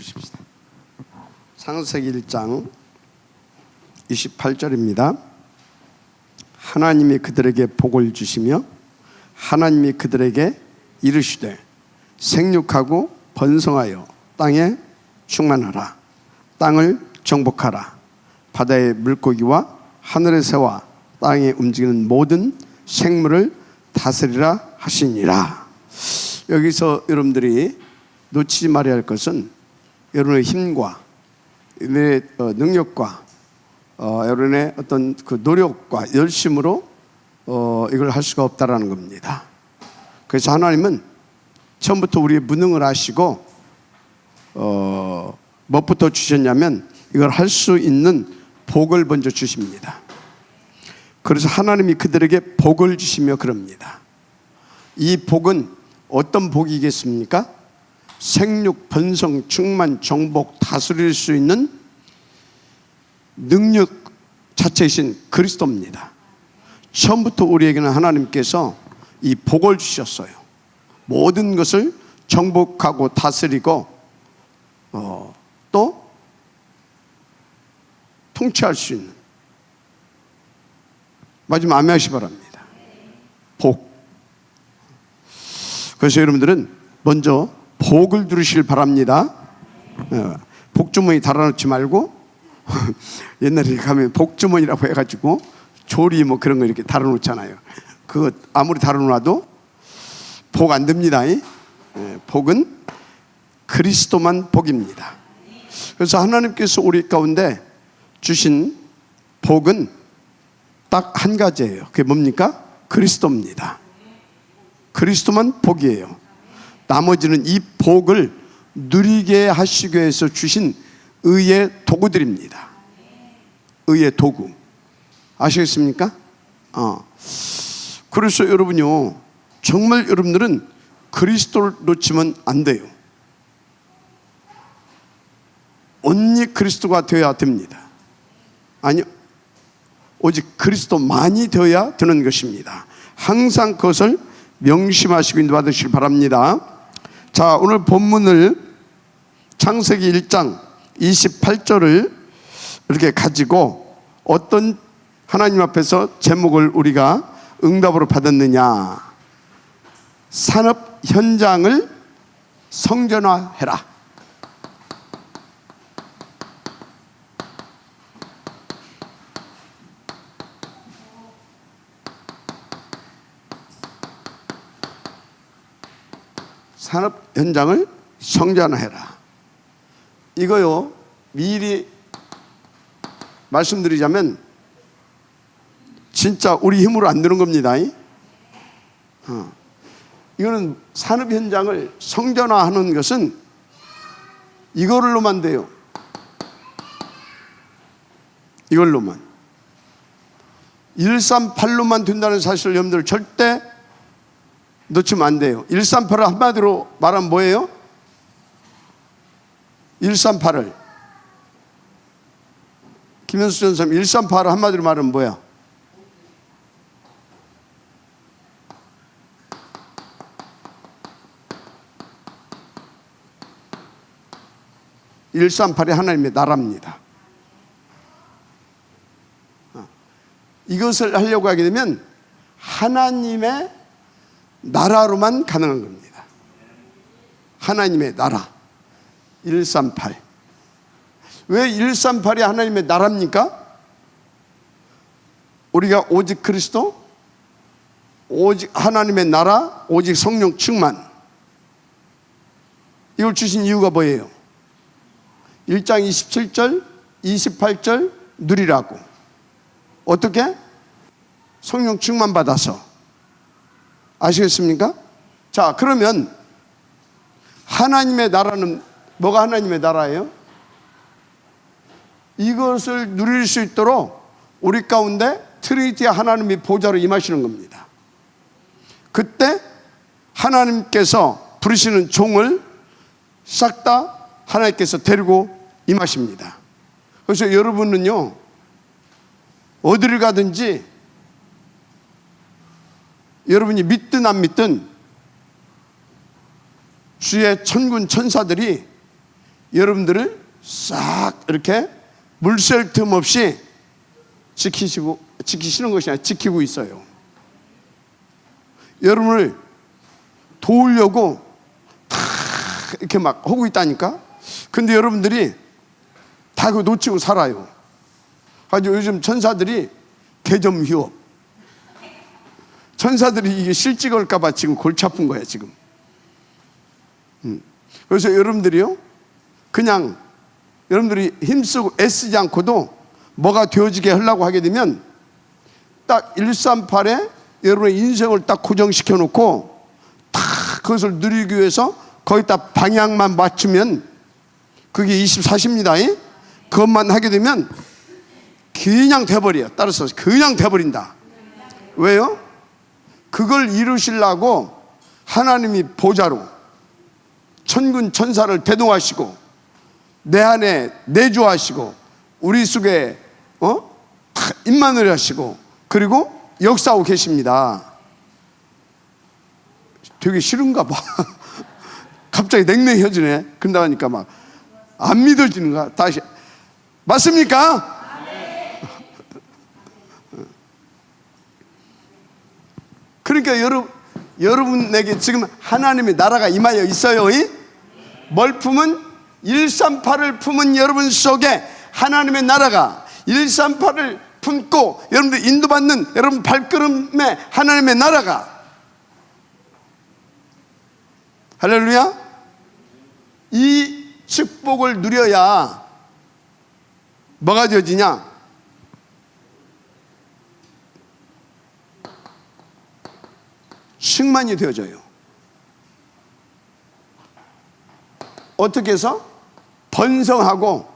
보십시다. 창세기 1장 28절입니다. 하나님이 그들에게 복을 주시며 하나님이 그들에게 이르시되 생육하고 번성하여 땅에 충만하라. 땅을 정복하라. 바다의 물고기와 하늘의 새와 땅에 움직이는 모든 생물을 다스리라 하시니라. 여기서 여러분들이 놓치지 말아야 할 것은 여러분의 힘과 여러분의 능력과 여러분의 어떤 그 노력과 열심으로 이걸 할 수가 없다라는 겁니다. 그래서 하나님은 처음부터 우리의 무능을 아시고 무엇부터 주셨냐면 이걸 할 수 있는 복을 먼저 주십니다. 그래서 하나님이 그들에게 복을 주시며 그럽니다. 이 복은 어떤 복이겠습니까? 생육, 번성, 충만, 정복, 다스릴 수 있는 능력 자체이신 그리스도입니다. 처음부터 우리에게는 하나님께서 이 복을 주셨어요. 모든 것을 정복하고 다스리고 또 통치할 수 있는, 마지막 아멘 하시기 바랍니다. 복. 그래서 여러분들은 먼저 복을 누리시길 바랍니다. 복주머니 달아놓지 말고 옛날에 가면 복주머니라고 해가지고 조리 뭐 그런 거 이렇게 달아놓잖아요. 그거 아무리 달아놔도 복 안 됩니다. 복은 그리스도만 복입니다. 그래서 하나님께서 우리 가운데 주신 복은 딱 한 가지예요. 그게 뭡니까? 그리스도입니다. 그리스도만 복이에요. 나머지는 이 복을 누리게 하시기 위해서 주신 의의 도구들입니다. 의의 도구. 아시겠습니까? 그래서 여러분요, 정말 여러분들은 그리스도를 놓치면 안 돼요. 온리 그리스도가 되어야 됩니다. 아니요, 오직 그리스도만이 되어야 되는 것입니다. 항상 그것을 명심하시고 인도받으시길 바랍니다. 자, 오늘 본문을 창세기 1장 28절을 이렇게 가지고 어떤 하나님 앞에서 제목을 우리가 응답으로 받았느냐. 산업 현장을 성전화해라. 산업 현장을 성전화해라. 이거요, 미리 말씀드리자면 진짜 우리 힘으로 안 되는 겁니다. 이거는 산업 현장을 성전화하는 것은 이걸로만 돼요. 이걸로만. 138로만 된다는 사실을 여러분들 절대 놓치면 안 돼요. 138을 한마디로 말하면 뭐예요? 138을 김현수 전사님 138을 한마디로 말하면 뭐야? (138) 이 하나님의 나라입니다. 이것을 하려고 하게 되면 하나님의 나라로만 가능한 겁니다. 하나님의 나라 138. 왜 138이 하나님의 나라입니까? 우리가 오직 그리스도, 오직 하나님의 나라, 오직 성령 충만, 이걸 주신 이유가 뭐예요? 1장 27절 28절 누리라고. 어떻게? 성령 충만 받아서. 아시겠습니까? 자, 그러면 하나님의 나라는 뭐가 하나님의 나라예요? 이것을 누릴 수 있도록 우리 가운데 트리니티 하나님이 보좌로 임하시는 겁니다. 그때 하나님께서 부르시는 종을 싹 다 하나님께서 데리고 임하십니다. 그래서 여러분은요, 어디를 가든지 여러분이 믿든 안 믿든 주의 천군 천사들이 여러분들을 싹 이렇게 물샐 틈 없이 지키시는 것이 아니라 지키고 있어요. 여러분을 도우려고 다 이렇게 막 하고 있다니까. 근데 여러분들이 다 그거 놓치고 살아요. 아주 요즘 천사들이 개점 휴업. 천사들이 이게 실직 올까봐 지금 골치 아픈 거야 지금. 그래서 여러분들이요, 그냥 여러분들이 힘쓰고 애쓰지 않고도 뭐가 되어지게 하려고 하게 되면 딱 138에 여러분의 인생을 딱 고정시켜 놓고 다 그것을 누리기 위해서 거기다 방향만 맞추면 그게 24시입니다. 그것만 하게 되면 그냥 돼버려요. 따라서 그냥 돼버린다. 왜요? 그걸 이루시려고 하나님이 보좌로 천군 천사를 대동하시고 내 안에 내주하시고 우리 속에 임만을 하시고 그리고 역사하고 계십니다. 되게 싫은가 봐. 갑자기 냉랭해지네. 그런다 하니까 막 안 믿어지는가. 다시 맞습니까? 그러니까 여러분에게 지금 하나님의 나라가 임하여 있어요. 뭘 품은 138을 품은 여러분 속에 하나님의 나라가 138을 품고 여러분들 인도받는 여러분 발걸음에 하나님의 나라가, 할렐루야, 이 축복을 누려야 뭐가 되어지냐? 충만이 되어져요. 어떻게 해서? 번성하고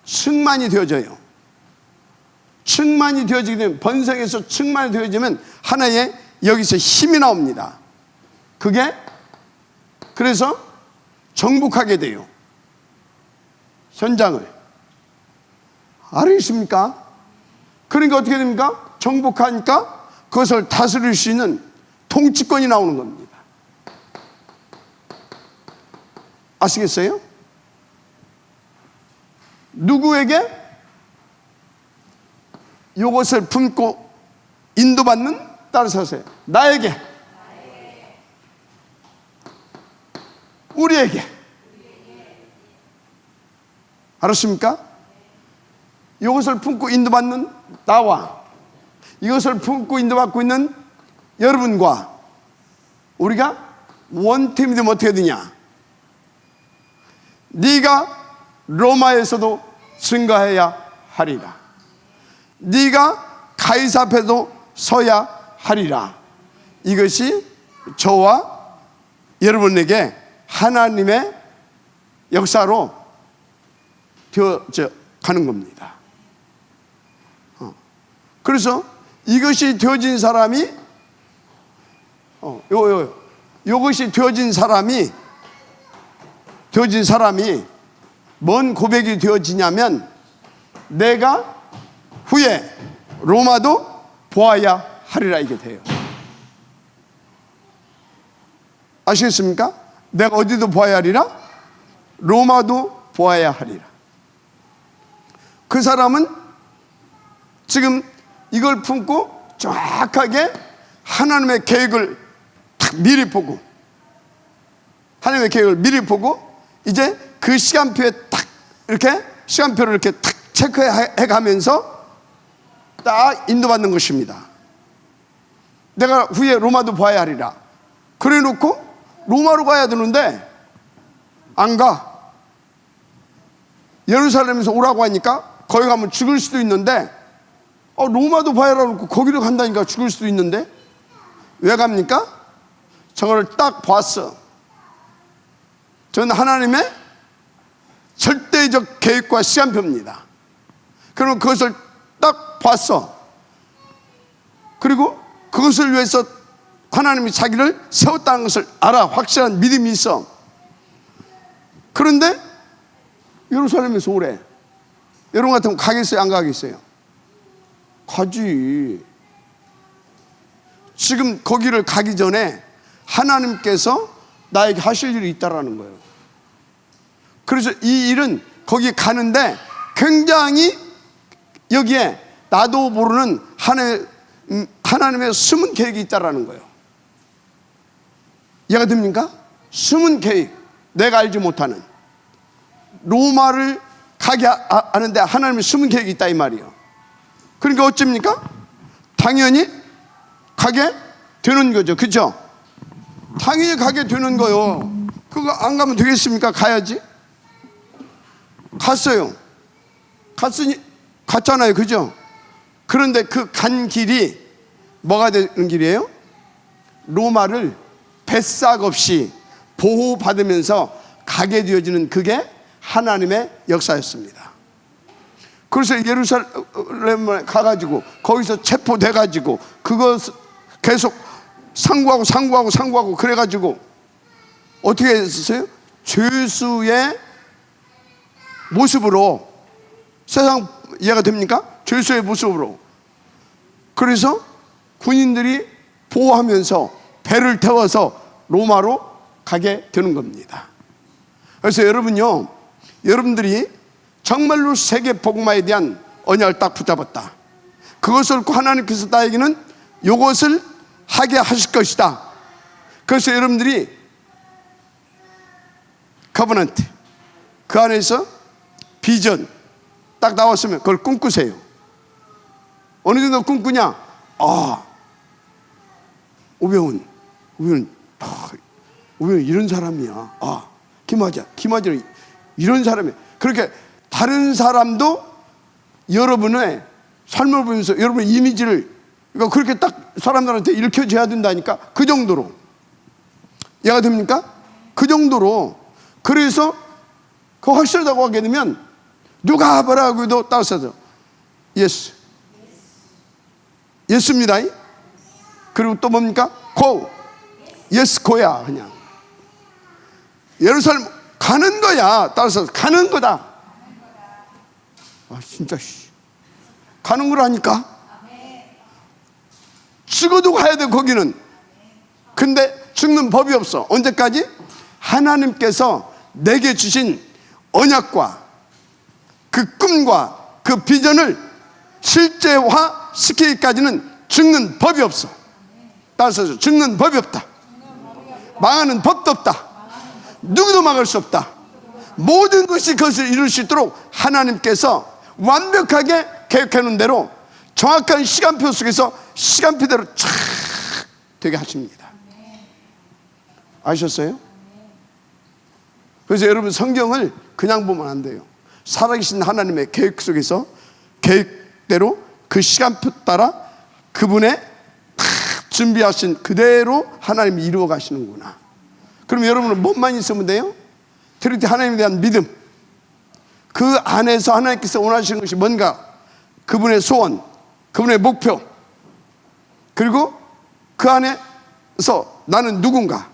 충만이 되어져요. 충만이 되어지게 되면, 번성해서 충만이 되어지면 하나의 여기서 힘이 나옵니다. 그게 그래서 정복하게 돼요. 현장을. 알으십니까? 그러니까 어떻게 됩니까? 정복하니까 그것을 다스릴 수 있는 통치권이 나오는 겁니다. 아시겠어요? 누구에게? 이것을 품고 인도받는, 따라서 하세요. 나에게. 우리에게. 알았습니까? 이것을 품고 인도받는 나와 이것을 품고 인도받고 있는 여러분과 우리가 원팀이 되면 어떻게 되냐? 네가 로마에서도 증거해야 하리라. 네가 가이사 앞에도 서야 하리라. 이것이 저와 여러분에게 하나님의 역사로 되어져 가는 겁니다. 그래서 이것이 되어진 사람이 이것이 되어진 사람이 뭔 고백이 되어지냐면, 내가 후에 로마도 보아야 하리라. 이게 돼요. 아시겠습니까? 내가 어디도 보아야 하리라? 로마도 보아야 하리라. 그 사람은 지금 이걸 품고 정확하게 하나님의 계획을 딱 미리 보고, 하나님의 계획을 미리 보고 이제 그 시간표에 딱 이렇게 시간표를 이렇게 딱 체크해 가면서 딱 인도받는 것입니다. 내가 후에 로마도 봐야 하리라. 그래 놓고 로마로 가야 되는데 안 가. 예루살렘에서 오라고 하니까 거기 가면 죽을 수도 있는데, 로마도 봐야 하고 거기로 간다니까 죽을 수도 있는데 왜 갑니까? 저거를 딱 봤어. 저는 하나님의 절대적 계획과 시간표입니다. 그러면 그것을 딱 봤어. 그리고 그것을 위해서 하나님이 자기를 세웠다는 것을 알아. 확실한 믿음이 있어. 그런데 예루살렘에서 오래. 여러분 같으면 가겠어요? 안 가겠어요? 가지. 지금 거기를 가기 전에 하나님께서 나에게 하실 일이 있다라는 거예요. 그래서 이 일은 거기 가는데 굉장히 여기에 나도 모르는 하나님의 숨은 계획이 있다라는 거예요. 이해가 됩니까? 숨은 계획, 내가 알지 못하는. 로마를 가게 하는데 하나님의 숨은 계획이 있다 이 말이에요. 그러니까 어쩝니까? 당연히 가게 되는 거죠. 그렇죠? 당연히 가게 되는 거요. 그거 안 가면 되겠습니까? 가야지. 갔어요. 갔잖아요. 그죠? 그런데 그 간 길이 뭐가 되는 길이에요? 로마를 뱃삭 없이 보호받으면서 가게 되어지는 그게 하나님의 역사였습니다. 그래서 예루살렘에 가가지고 거기서 체포돼가지고 그거 계속 상고하고 그래가지고 어떻게 했어요? 죄수의 모습으로, 세상 이해가 됩니까? 죄수의 모습으로. 그래서 군인들이 보호하면서 배를 태워서 로마로 가게 되는 겁니다. 그래서 여러분요, 여러분들이 정말로 세계 복음화에 대한 언약을 딱 붙잡았다. 그것을 하나님께서 나에게는 이것을 하게 하실 것이다. 그래서 여러분들이 커버넌트, 그 안에서 비전 딱 나왔으면 그걸 꿈꾸세요. 어느 정도 꿈꾸냐? 오병훈 이런 사람이야. 김하재 이런 사람이야. 그렇게 다른 사람도 여러분의 삶을 보면서 여러분의 이미지를 그렇게 딱 사람들한테 일으켜줘야 된다니까. 그 정도로. 이해가 됩니까? 그 정도로. 그래서 그 확실하다고 하게 되면 누가 뭐라고 해도 따라서 예스, 예스입니다. 그리고 또 뭡니까? 고, 예스 고야. 그냥 예루살렘 가는 거야. 따라서 가는 거다. 진짜 가는 거라니까. 죽어도 가야 돼 거기는. 근데 죽는 법이 없어. 언제까지? 하나님께서 내게 주신 언약과 그 꿈과 그 비전을 실제화 시키기까지는 죽는 법이 없어. 따라서 죽는 법이 없다. 망하는 법도 없다. 누구도 막을 수 없다. 모든 것이 그것을 이룰 수 있도록 하나님께서 완벽하게 계획해 놓은 대로 정확한 시간표 속에서 시간표대로 쫙 되게 하십니다. 아셨어요? 그래서 여러분 성경을 그냥 보면 안 돼요. 살아계신 하나님의 계획 속에서 계획대로 그 시간표 따라 그분의 다 준비하신 그대로 하나님이 이루어 가시는구나. 그럼 여러분은 뭐만 있으면 돼요? 트리니티 하나님에 대한 믿음. 그 안에서 하나님께서 원하시는 것이 뭔가, 그분의 소원, 그분의 목표, 그리고 그 안에서 나는 누군가,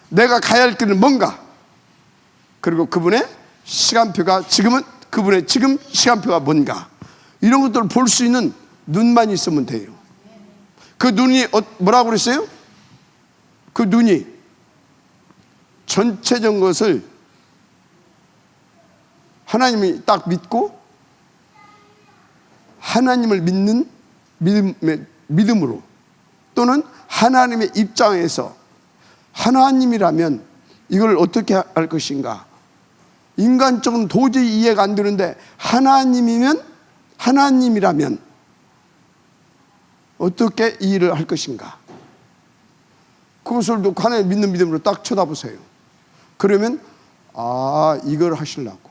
내가 가야 할 길은 뭔가, 그리고 그분의 시간표가 지금은 그분의 지금 시간표가 뭔가, 이런 것들을 볼 수 있는 눈만 있으면 돼요. 그 눈이 뭐라고 그랬어요? 그 눈이 전체적인 것을 하나님이 딱 믿고 하나님을 믿는 믿음으로, 또는 하나님의 입장에서 하나님이라면 이걸 어떻게 할 것인가, 인간적으로는 도저히 이해가 안 되는데 하나님이라면 어떻게 이 일을 할 것인가, 그것을 놓고 하나님 믿는 믿음으로 딱 쳐다보세요. 그러면 이걸 하시려고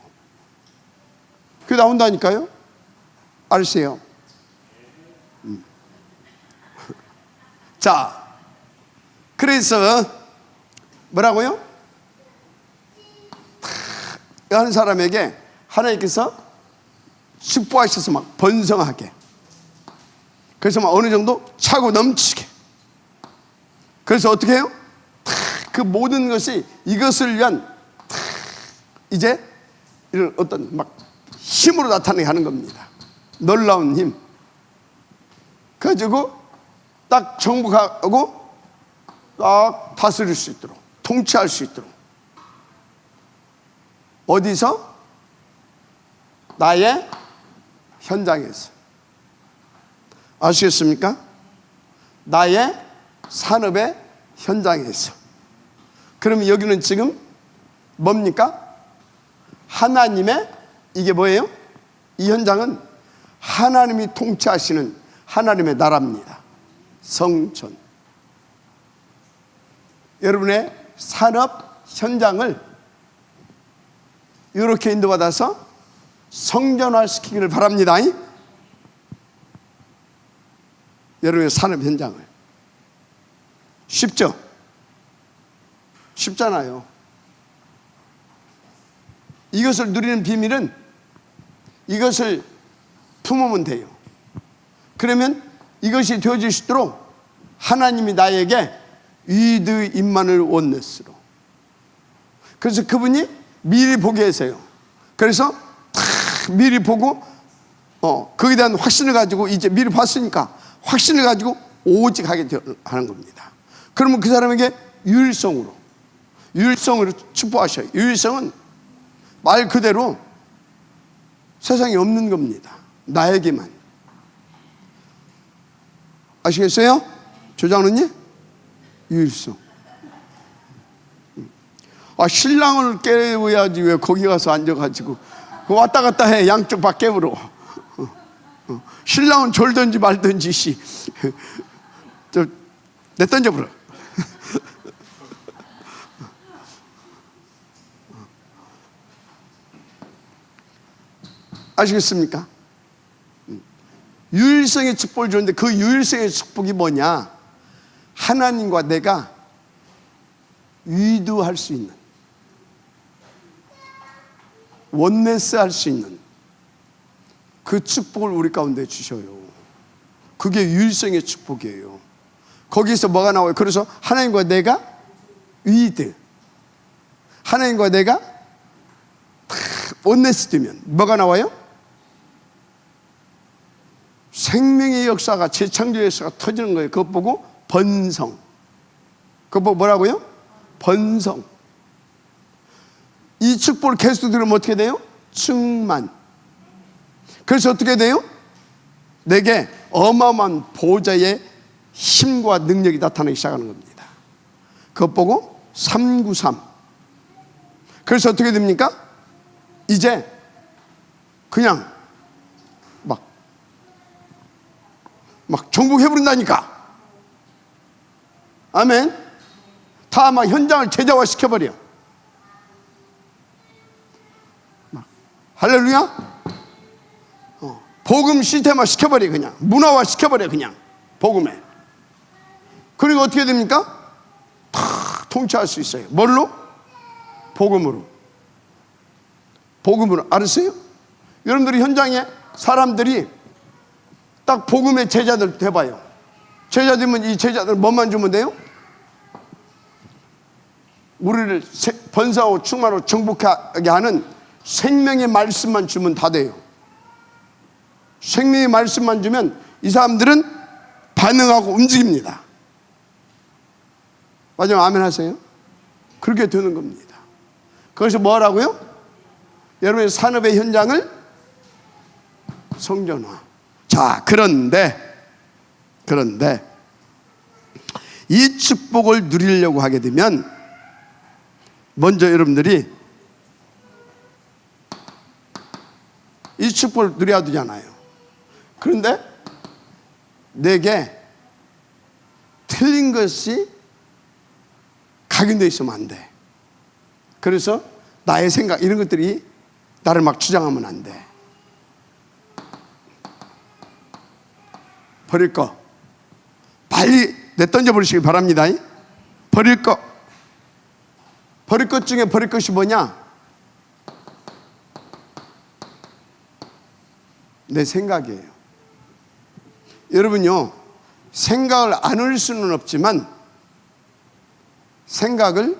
그게 나온다니까요. 알으세요? 자, 그래서 뭐라고요? 한 사람에게 하나님께서 축복하셔서 막 번성하게, 그래서 막 어느 정도 차고 넘치게, 그래서 어떻게 해요? 그 모든 것이 이것을 위한 이제 이런 어떤 막 힘으로 나타나게 하는 겁니다. 놀라운 힘 가지고 딱 정복하고 딱 다스릴 수 있도록, 통치할 수 있도록. 어디서? 나의 현장에서. 아시겠습니까? 나의 산업의 현장에서. 그러면 여기는 지금 뭡니까? 하나님의, 이게 뭐예요? 이 현장은 하나님이 통치하시는 하나님의 나라입니다. 성전. 여러분의 산업 현장을 이렇게 인도받아서 성전화시키기를 바랍니다. 여러분의 산업 현장을. 쉽죠? 쉽잖아요. 이것을 누리는 비밀은 이것을 품으면 돼요. 그러면 이것이 되어질 수 있도록 하나님이 나에게 위드 임만을 원네스로. 그래서 그분이 미리 보게 하세요. 그래서 미리 보고 거기에 대한 확신을 가지고, 이제 미리 봤으니까 확신을 가지고 오직 하게 하는 겁니다. 그러면 그 사람에게 유일성으로 축복하셔요. 유일성은 말 그대로 세상에 없는 겁니다. 나에게만. 아시겠어요? 조장로님? 유일성. 신랑을 깨워야지 왜 거기 가서 앉아가지고 왔다 갔다 해. 양쪽 다 깨우러. 신랑은 졸든지 말든지 내 던져버려. 아시겠습니까? 유일성의 축복을 주는데 그 유일성의 축복이 뭐냐? 하나님과 내가 위도할 수 있는, 원네스 할 수 있는 그 축복을 우리 가운데 주셔요. 그게 유일성의 축복이에요. 거기서 뭐가 나와요? 그래서 하나님과 내가 위드, 하나님과 내가 원네스 되면 뭐가 나와요? 생명의 역사가, 재창조의 역사가 터지는 거예요. 그것 보고 번성. 그것 보고 뭐라고요? 번성. 이 축복을 계속 들으면 어떻게 돼요? 충만. 그래서 어떻게 돼요? 내게 어마어마한 보좌의 힘과 능력이 나타나기 시작하는 겁니다. 그것 보고 393. 그래서 어떻게 됩니까? 이제 그냥 막 정복해버린다니까. 아멘. 다 막 현장을 제자화 시켜버려. 할렐루야. 복음 시스템화 시켜버려. 그냥 문화화 시켜버려. 그냥 복음에. 그리고 어떻게 됩니까? 다 통치할 수 있어요. 뭘로? 복음으로. 복음으로. 알았어요? 여러분들이 현장에 사람들이 딱 복음의 제자들 돼봐요. 제자 되면 이 제자들 뭐만 주면 돼요? 우리를 번성하고 충만하고 정복하게 하는 생명의 말씀만 주면 다 돼요. 생명의 말씀만 주면 이 사람들은 반응하고 움직입니다. 마지막 아멘 하세요. 그렇게 되는 겁니다. 그것이 뭐라고요? 여러분의 산업의 현장을 성전화. 자, 그런데 이 축복을 누리려고 하게 되면 먼저 여러분들이 이 축복을 누려야 되잖아요. 그런데 내게 틀린 것이 각인되어 있으면 안 돼. 그래서 나의 생각 이런 것들이 나를 막 주장하면 안 돼. 버릴 거 빨리 내던져 버리시기 바랍니다. 버릴 것 중에 버릴 것이 뭐냐? 내 생각이에요. 여러분요, 생각을 안 할 수는 없지만 생각을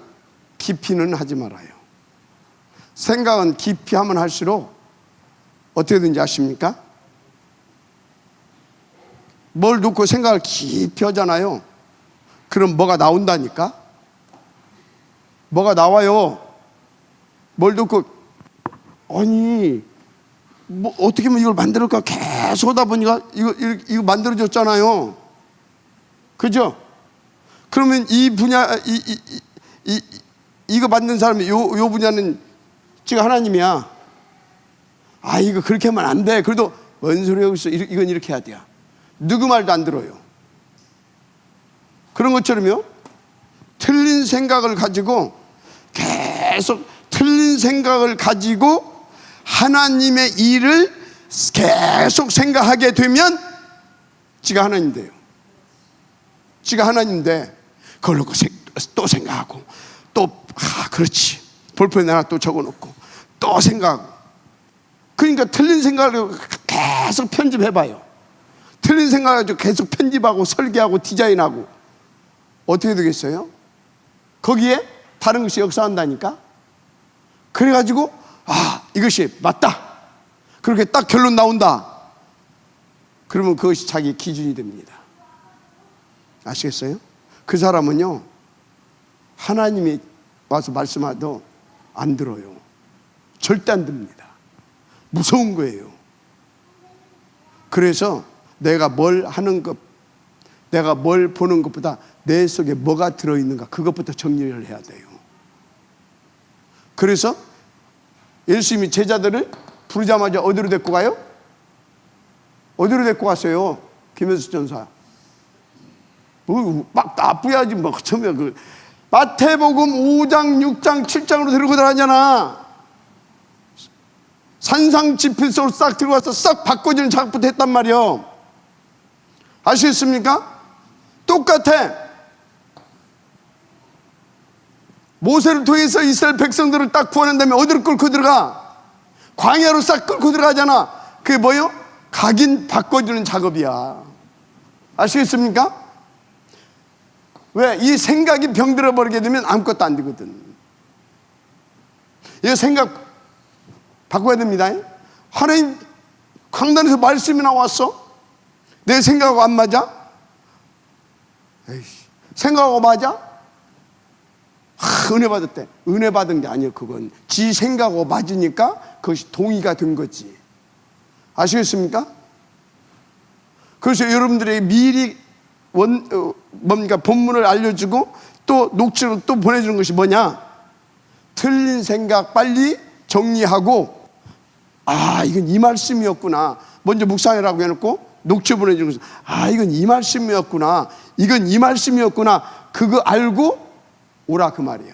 깊이는 하지 말아요. 생각은 깊이 하면 할수록 어떻게 되는지 아십니까? 뭘 놓고 생각을 깊이 하잖아요. 그럼 뭐가 나온다니까? 뭐가 나와요. 뭘 놓고 아니 뭐 어떻게 하면 이걸 만들까 계속 하다 보니까 이거 만들어졌잖아요. 그죠? 그러면 이 분야 이거 만든 사람이 요 분야는 지금 하나님이야. 아 이거 그렇게 하면 안 돼. 그래도 뭔 소리 하고 있어. 이건 이렇게 해야 돼요. 누구 말도 안 들어요. 그런 것처럼요, 틀린 생각을 가지고 계속 틀린 생각을 가지고 하나님의 일을 계속 생각하게 되면 지가 하나님 돼요. 지가 하나님 돼. 그걸 놓고 또 생각하고 또 그렇지 볼펜에 하나 또 적어놓고 또 생각하고. 그러니까 틀린 생각을 계속 편집해봐요. 틀린 생각을 가지고 계속 편집하고 설계하고 디자인하고 어떻게 되겠어요? 거기에 다른 것이 역사한다니까. 그래가지고 이것이 맞다 그렇게 딱 결론 나온다. 그러면 그것이 자기 기준이 됩니다. 아시겠어요? 그 사람은요 하나님이 와서 말씀하도 안 들어요. 절대 안 듭니다. 무서운 거예요. 그래서 내가 뭘 하는 것, 내가 뭘 보는 것보다 내 속에 뭐가 들어있는가 그것부터 정리를 해야 돼요. 그래서 예수님이 제자들을 부르자마자 어디로 데리고 가요? 어디로 데리고 갔어요? 김현수 전사. 막 나쁘야지 뭐 처음에 그 마태복음 5장, 6장, 7장으로 데리고 들어가잖아. 산상집필서로 싹 들어가서 싹 바꿔주는 작업부터 했단 말이요. 아시겠습니까? 똑같아. 모세를 통해서 이스라엘 백성들을 딱 구하는 다음에 어디로 끌고 들어가? 광야로 싹 끌고 들어가잖아. 그게 뭐요? 각인 바꿔주는 작업이야. 아시겠습니까? 왜? 이 생각이 병들어 버리게 되면 아무것도 안 되거든. 이 생각 바꿔야 됩니다. 하나님 강단에서 말씀이 나왔어. 내 생각하고 안 맞아? 에이씨, 생각하고 맞아? 은혜 받았대. 은혜 받은 게 아니에요. 그건 지 생각하고 맞으니까 그것이 동의가 된 거지. 아시겠습니까? 그래서 여러분들에게 미리 뭡니까 본문을 알려주고 또 녹취로 또 보내주는 것이 뭐냐? 틀린 생각 빨리 정리하고 이건 이 말씀이었구나. 먼저 묵상이라고 해놓고 녹취 보내주는 것이 이건 이 말씀이었구나. 이건 이 말씀이었구나. 그거 알고 오라 그 말이야.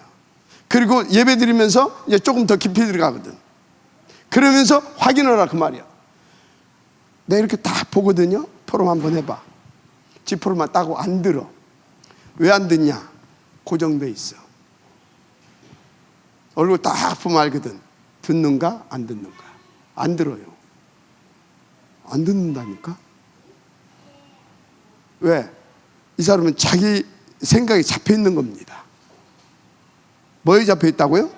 그리고 예배 드리면서 이제 조금 더 깊이 들어가거든. 그러면서 확인하라 그 말이야. 내가 이렇게 딱 보거든요. 포럼 한번 해봐. 지포럼만 따고 안 들어. 왜 안 듣냐? 고정돼 있어. 얼굴 딱 보면 알거든. 듣는가 안 듣는가. 안 들어요. 안 듣는다니까. 왜? 이 사람은 자기 생각이 잡혀 있는 겁니다. 뭐에 잡혀 있다고요?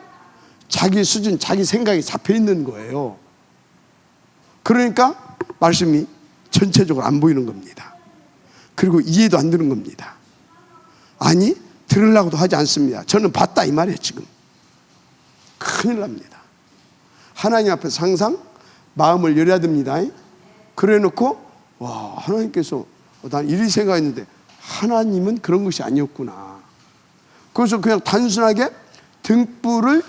자기 수준, 자기 생각이 잡혀 있는 거예요. 그러니까 말씀이 전체적으로 안 보이는 겁니다. 그리고 이해도 안 되는 겁니다. 아니, 들으려고도 하지 않습니다. 저는 봤다 이 말이에요. 지금 큰일 납니다. 하나님 앞에서 항상 마음을 열어야 됩니다. 그래 놓고 하나님께서 난 이리 생각했는데 하나님은 그런 것이 아니었구나. 그래서 그냥 단순하게 등불을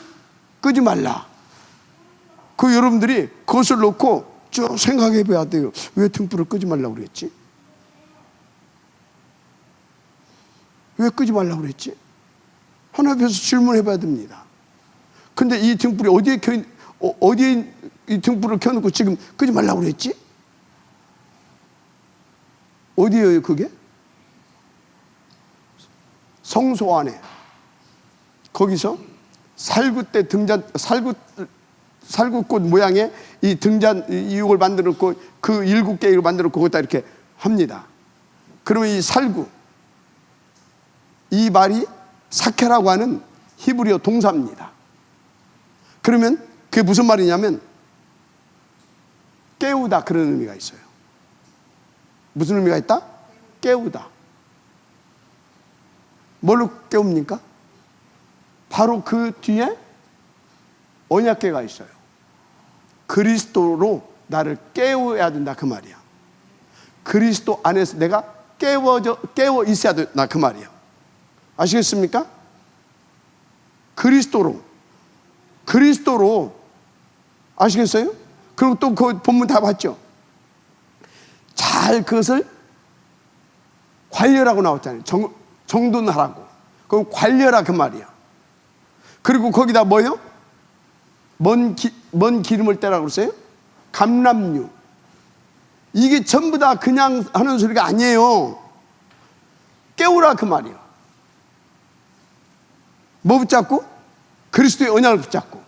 끄지 말라. 그 여러분들이 그것을 놓고 쭉 생각해 봐야 돼요. 왜 등불을 끄지 말라고 그랬지? 왜 끄지 말라고 그랬지? 하나님 앞에서 질문해 봐야 됩니다. 근데 이 등불이 어디에 이 등불을 켜놓고 지금 끄지 말라고 그랬지? 어디에요 그게? 성소 안에. 거기서 살구대 등잔, 살구꽃 모양의 이 등잔 이걸 만들어 놓고 그 7개를 만들어 놓고 거기다 이렇게 합니다. 그러면 이 살구, 이 말이 사케라고 하는 히브리어 동사입니다. 그러면 그게 무슨 말이냐면 깨우다 그런 의미가 있어요. 무슨 의미가 있다? 깨우다. 뭘로 깨웁니까? 바로 그 뒤에 언약궤가 있어요. 그리스도로 나를 깨워야 된다 그 말이야. 그리스도 안에서 내가 깨워 있어야 된다 그 말이야. 아시겠습니까? 그리스도로 아시겠어요? 그리고 또 그 본문 다 봤죠? 잘 그것을 관리하라고 나왔잖아요. 정돈하라고. 그럼 관리하라 그 말이야. 그리고 거기다 뭐요? 먼 기름을 떼라고 그랬어요? 감람류. 이게 전부 다 그냥 하는 소리가 아니에요. 깨우라 그 말이야. 뭐 붙잡고? 그리스도의 언약을 붙잡고.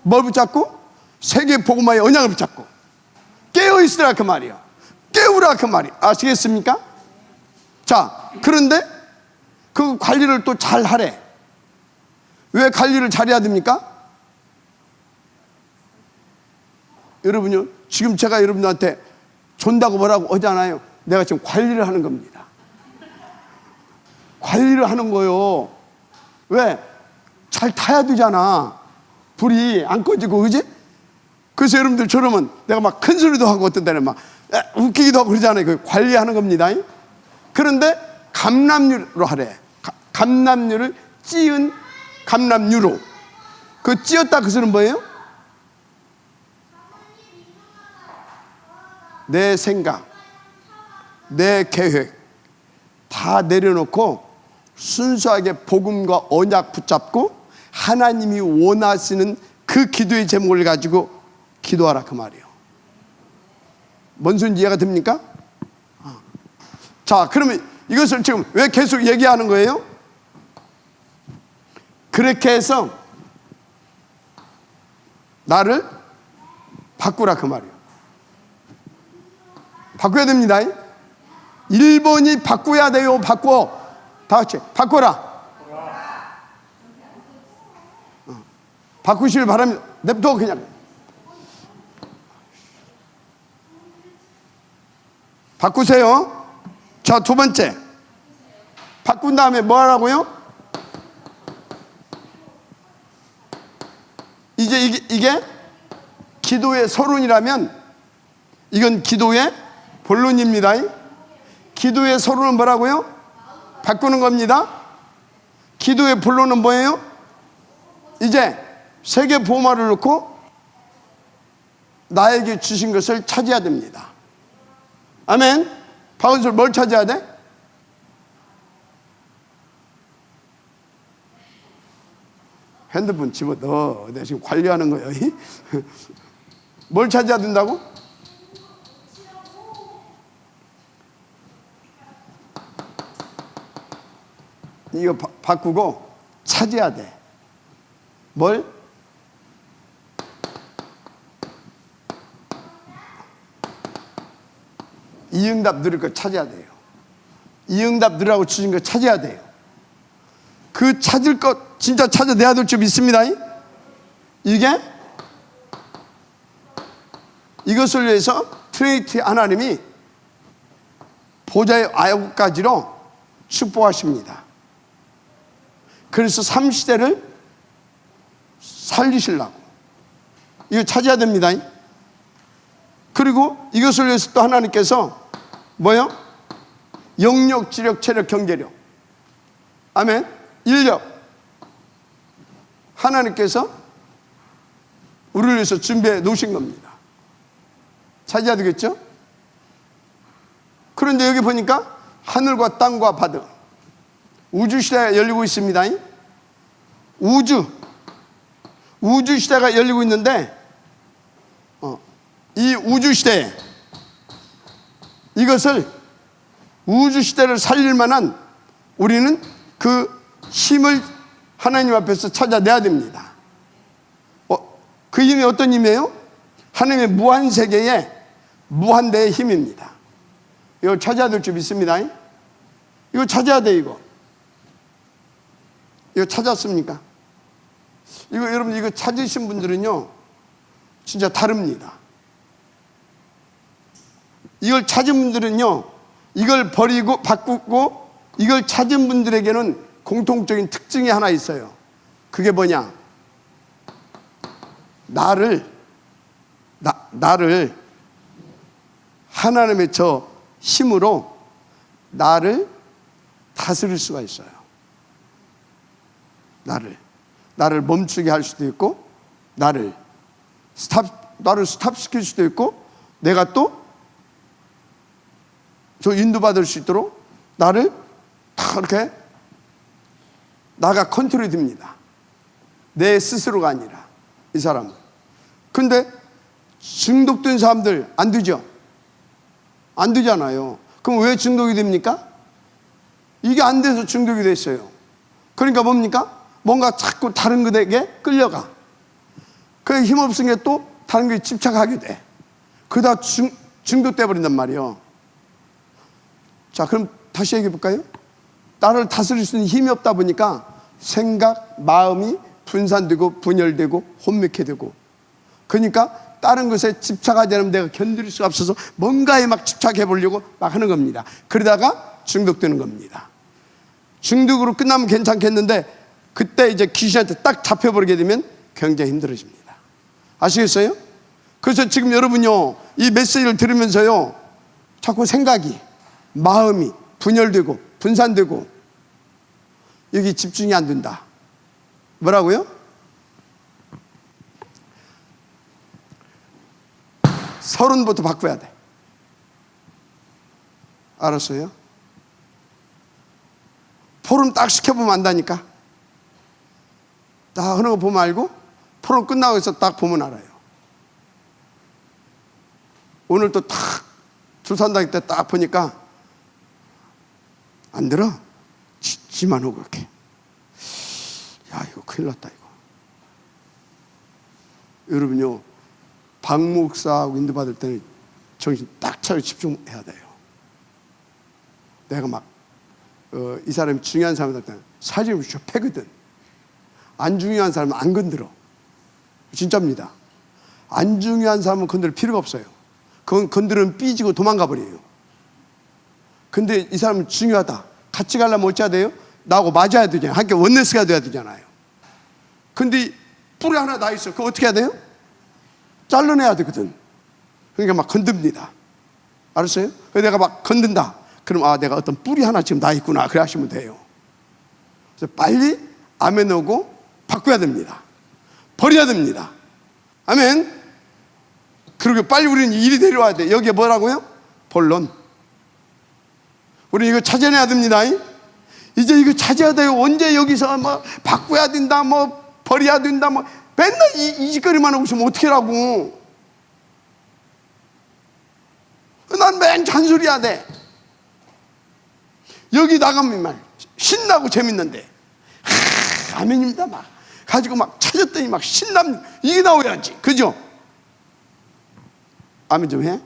뭘 붙잡고? 세계 복음화의 언약을 붙잡고. 깨어 있으라 그 말이야. 깨우라 그 말이야. 아시겠습니까? 자, 그런데 그 관리를 또 잘 하래. 왜 관리를 잘해야 됩니까? 여러분요, 지금 제가 여러분들한테 존다고 뭐라고 하잖아요. 내가 지금 관리를 하는 겁니다. 관리를 하는 거요. 왜? 잘 타야 되잖아. 불이 안 꺼지고, 그지? 그래서 여러분들처럼은 내가 막 큰 소리도 하고 어떤 때는 막 웃기기도 하고 그러잖아요. 그 관리하는 겁니다. 그런데 감람류로 하래. 감람류를 찌은 감람류로. 그 찌었다 그 소리는 뭐예요? 내 생각, 내 계획 다 내려놓고 순수하게 복음과 언약 붙잡고 하나님이 원하시는 그 기도의 제목을 가지고 기도하라 그 말이에요. 뭔 소리인지 이해가 됩니까? 자, 그러면 이것을 지금 왜 계속 얘기하는 거예요? 그렇게 해서 나를 바꾸라 그 말이에요. 바꿔야 됩니다. 1번이 바꿔야 돼요. 바꿔. 다 같이 바꿔라. 바꾸시길 바랍니다. 냅둬 그냥. 바꾸세요. 자, 두 번째. 바꾼 다음에 뭐 하라고요? 이제 이게 기도의 서론이라면 이건 기도의 본론입니다. 기도의 서론은 뭐라고요? 바꾸는 겁니다. 기도의 본론은 뭐예요? 이제 세계 보호막을 놓고 나에게 주신 것을 찾아야 됩니다. 아멘. 박은솔 뭘 찾아야 돼? 핸드폰 집어넣어. 내가 지금 관리하는 거예요. 뭘 찾아야 된다고? 이거 바꾸고 찾아야 돼. 뭘? 이응답 누릴 거 찾아야 돼요. 이응답 누리라고 주신 거 찾아야 돼요. 그 찾을 것 진짜 찾아내야 될 줄 믿습니다. 이게 이것을 위해서 트리니티 하나님이 보좌의 9가지로 축복하십니다. 그래서 3시대를 살리시려고 이거 찾아야 됩니다. 그리고 이것을 위해서 또 하나님께서 뭐요? 영력, 지력, 체력, 경제력, 아멘. 인력, 하나님께서 우리를 위해서 준비해 놓으신 겁니다. 찾아야 되겠죠? 그런데 여기 보니까 하늘과 땅과 바다, 우주 시대가 열리고 있습니다. 우주 시대가 열리고 있는데 이 우주 시대에 이것을 우주 시대를 살릴 만한 우리는 그 힘을 하나님 앞에서 찾아내야 됩니다. 그 힘이 어떤 힘이에요? 하나님의 무한 세계의 무한대의 힘입니다. 이거 찾아야 될 줄 믿습니다. 이거 찾아야 돼. 이거 찾았습니까? 이거 여러분 이거 찾으신 분들은요 진짜 다릅니다. 이걸 찾은 분들은요 이걸 버리고 바꾸고 이걸 찾은 분들에게는 공통적인 특징이 하나 있어요. 그게 뭐냐? 나를 나를 하나님의 저 힘으로 나를 다스릴 수가 있어요. 나를 멈추게 할 수도 있고, 나를 스탑시킬 수도 있고, 내가 또 저 인도받을 수 있도록 나를 다 이렇게 나가 컨트롤이 됩니다. 내 스스로가 아니라, 이 사람은. 근데 중독된 사람들 안 되죠? 안 되잖아요. 그럼 왜 중독이 됩니까? 이게 안 돼서 중독이 됐어요. 그러니까 뭡니까? 뭔가 자꾸 다른 것에게 끌려가. 그래 힘없으니까 또 다른 것에 집착하게 돼. 그러다 중독돼 버린단 말이에요. 자, 그럼 다시 얘기해 볼까요? 나를 다스릴 수 있는 힘이 없다 보니까 생각, 마음이 분산되고 분열되고 혼미케 되고, 그러니까 다른 것에 집착하지 않으면 내가 견딜 수가 없어서 뭔가에 막 집착해 보려고 막 하는 겁니다. 그러다가 중독되는 겁니다. 중독으로 끝나면 괜찮겠는데 그때 이제 귀신한테 딱 잡혀버리게 되면 굉장히 힘들어집니다. 아시겠어요? 그래서 지금 여러분요, 이 메시지를 들으면서요, 자꾸 생각이, 마음이 분열되고 분산되고 여기 집중이 안 된다. 뭐라고요? 서론부터 바꿔야 돼. 알았어요? 포럼 딱 시켜보면 안다니까. 딱 하는 거 보면 알고, 포럼 끝나고 해서 딱 보면 알아요. 오늘 또 딱 주산당 때 딱 보니까 안 들어. 지만 오고 이렇게. 야, 이거 큰일 났다 이거. 여러분요, 박 목사하고 인도받을 때는 정신 딱 차려 집중해야 돼요. 내가 막 이 사람이 중요한 사람들 때는 사진을 패거든. 안 중요한 사람은 안 건드려. 진짜입니다. 안 중요한 사람은 건드릴 필요가 없어요. 그건 건드리면 삐지고 도망가 버려요. 근데 이 사람은 중요하다. 같이 가려면 어찌해야 돼요? 나하고 맞아야 되잖아요. 함께 원네스가 돼야 되잖아요. 근데 뿔이 하나 나 있어. 그거 어떻게 해야 돼요? 잘라내야 되거든. 그러니까 막 건듭니다. 알았어요? 그래서 내가 막 건든다. 그럼 아, 내가 어떤 뿔이 하나 지금 나 있구나. 그래 하시면 돼요. 그래서 빨리 아멘 오고 바꿔야 됩니다. 버려야 됩니다. 아멘. 그리고 빨리 우리는 일이 내려와야 돼. 여기에 뭐라고요? 본론. 우리 이거 찾아내야 됩니다. 이제 이거 찾아야 돼요. 언제 여기서 뭐 바꿔야 된다, 뭐 버려야 된다, 뭐 맨날 이 짓거리만 하고 있으면 어떻게 하라고. 난 맨 잔소리해야 돼. 여기 나가면 말 신나고 재밌는데 아멘입니다 막 가지고 막 찾았더니 막 신남 이게 나와야지. 그죠? 아멘 좀 해?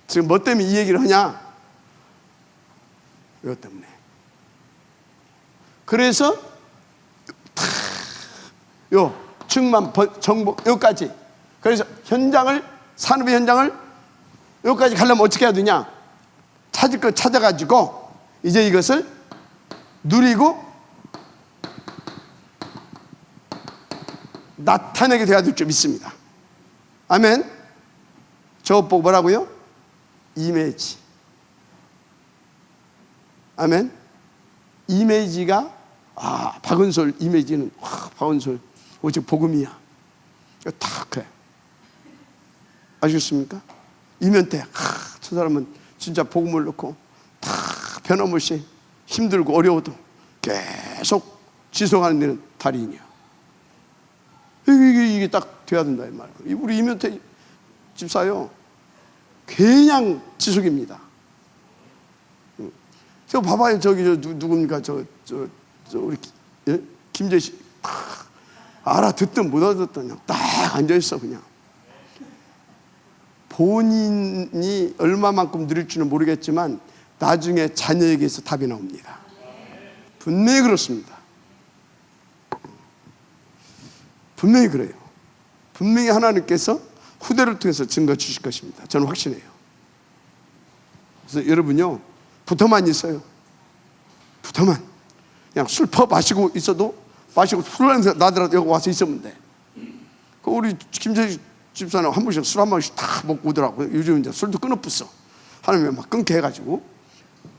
지금 뭐 때문에 이 얘기를 하냐? 이것 때문에. 그래서 요 증만 정보 여기까지. 그래서 현장을, 산업의 현장을 여기까지 가려면 어떻게 해야 되냐? 찾을 거 찾아가지고 이제 이것을 누리고 나타내게 돼야 될 줄 믿습니다. 아멘. 저것 보고 뭐라고요? 이미지. 아멘. 이미지가 박은솔 이미지는 박은솔 오직 복음이야. 다 그래. 아시겠습니까? 이면태 저 사람은 진짜 복음을 넣고 다 변함없이 힘들고 어려워도 계속 지속하는 데는 달인이야. 이게 딱 돼야 된다 이 말이에요. 우리 이면태 집사요 그냥 지속입니다. 저 봐봐요. 저기 누굽니까? 저 우리 김재식 알아듣든 못 알아듣든 그냥 딱 앉아 있어 그냥. 본인이 얼마만큼 누릴지는 모르겠지만 나중에 자녀에게서 답이 나옵니다. 분명히 그렇습니다. 분명히 그래요. 분명히 하나님께서 후대를 통해서 증거 주실 것입니다. 저는 확신해요. 그래서 여러분요, 붙어만 있어요. 붙어만. 그냥 술 퍼 마시고 있어도, 마시고 술 냄새 나더라도 여기 와서 있으면 돼. 우리 김재식 집사는 한 번씩 술 한 번씩 다 먹고 오더라고요. 요즘 이제 술도 끊어붙어. 하나님이 막 끊게 해가지고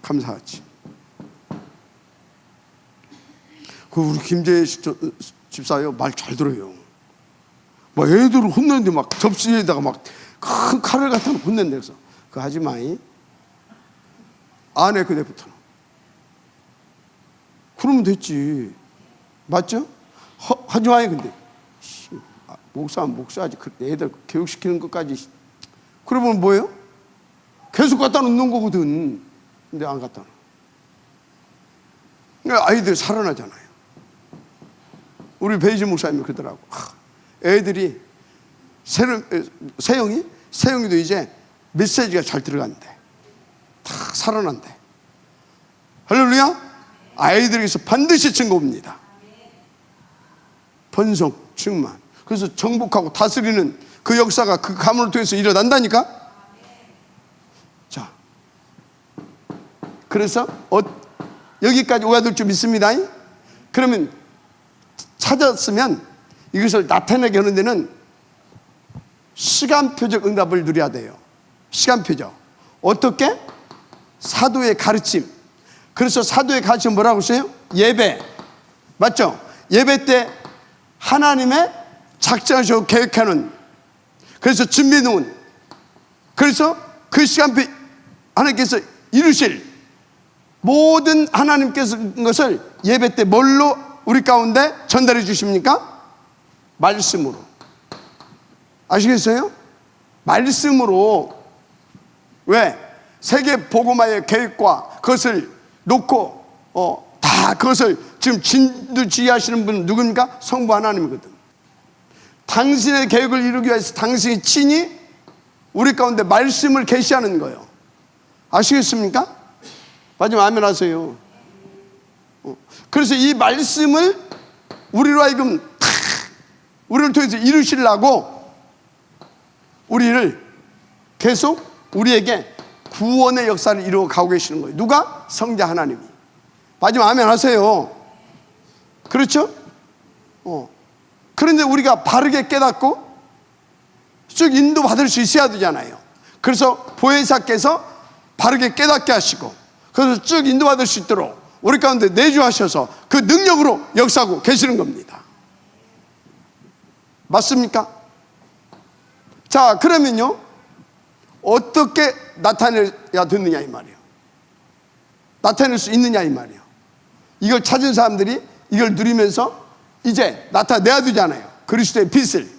감사하지. 우리 김재식 집사요 말 잘 들어요. 막 애들을 혼내는데 막 접시에다가 막 큰 칼을 갖다 놓고 혼낸다 그래서 그거 하지 마이. 안 해 그대부터는. 그러면 됐지. 맞죠? 하지 마이. 근데 목사는 목사지. 애들 교육시키는 것까지. 그러면 뭐예요? 계속 갖다 놓는 거거든. 근데 안 갖다 놔. 그러니까 아이들 살아나잖아요. 우리 베이지 목사님이 그러더라고. 애들이 세영이도 이제 메시지가 잘 들어간대. 다 살아난대. 할렐루야. 아이들에게서 반드시 증거입니다. 번성, 충만. 그래서 정복하고 다스리는 그 역사가 그 가문을 통해서 일어난다니까. 자, 그래서 여기까지 오야 될 줄 믿습니다. 그러면 찾았으면 이것을 나타내게 하는 데는 시간표적 응답을 누려야 돼요. 시간표적. 어떻게? 사도의 가르침. 그래서 사도의 가르침 뭐라고 써요? 예배. 맞죠? 예배 때 하나님의 작정하시고 계획하는, 그래서 준비해 놓은, 그래서 그 시간표 하나님께서 이루실 모든 하나님께서 것을 예배 때 뭘로 우리 가운데 전달해 주십니까? 말씀으로. 아시겠어요? 말씀으로. 왜? 세계 복음화의 계획과 그것을 놓고 다 그것을 지금 진두지휘하시는 분은 누굽니까? 성부 하나님이거든. 당신의 계획을 이루기 위해서 당신이 친히 우리 가운데 말씀을 계시하는 거예요. 아시겠습니까? 마지막 아멘 하세요. 그래서 이 말씀을 우리로 하여금 다 우리를 통해서 이루시려고 우리를 계속 우리에게 구원의 역사를 이루어 가고 계시는 거예요. 누가? 성자 하나님이. 마지막 아멘 하세요. 그렇죠? 그런데 우리가 바르게 깨닫고 쭉 인도받을 수 있어야 되잖아요. 그래서 보혜사께서 바르게 깨닫게 하시고 그래서 쭉 인도받을 수 있도록 우리 가운데 내주하셔서 그 능력으로 역사하고 계시는 겁니다. 맞습니까? 자, 그러면요 어떻게 나타내야 되느냐 이 말이에요. 나타낼 수 있느냐 이 말이에요. 이걸 찾은 사람들이 이걸 누리면서 이제 나타내야 되잖아요. 그리스도의 빛을,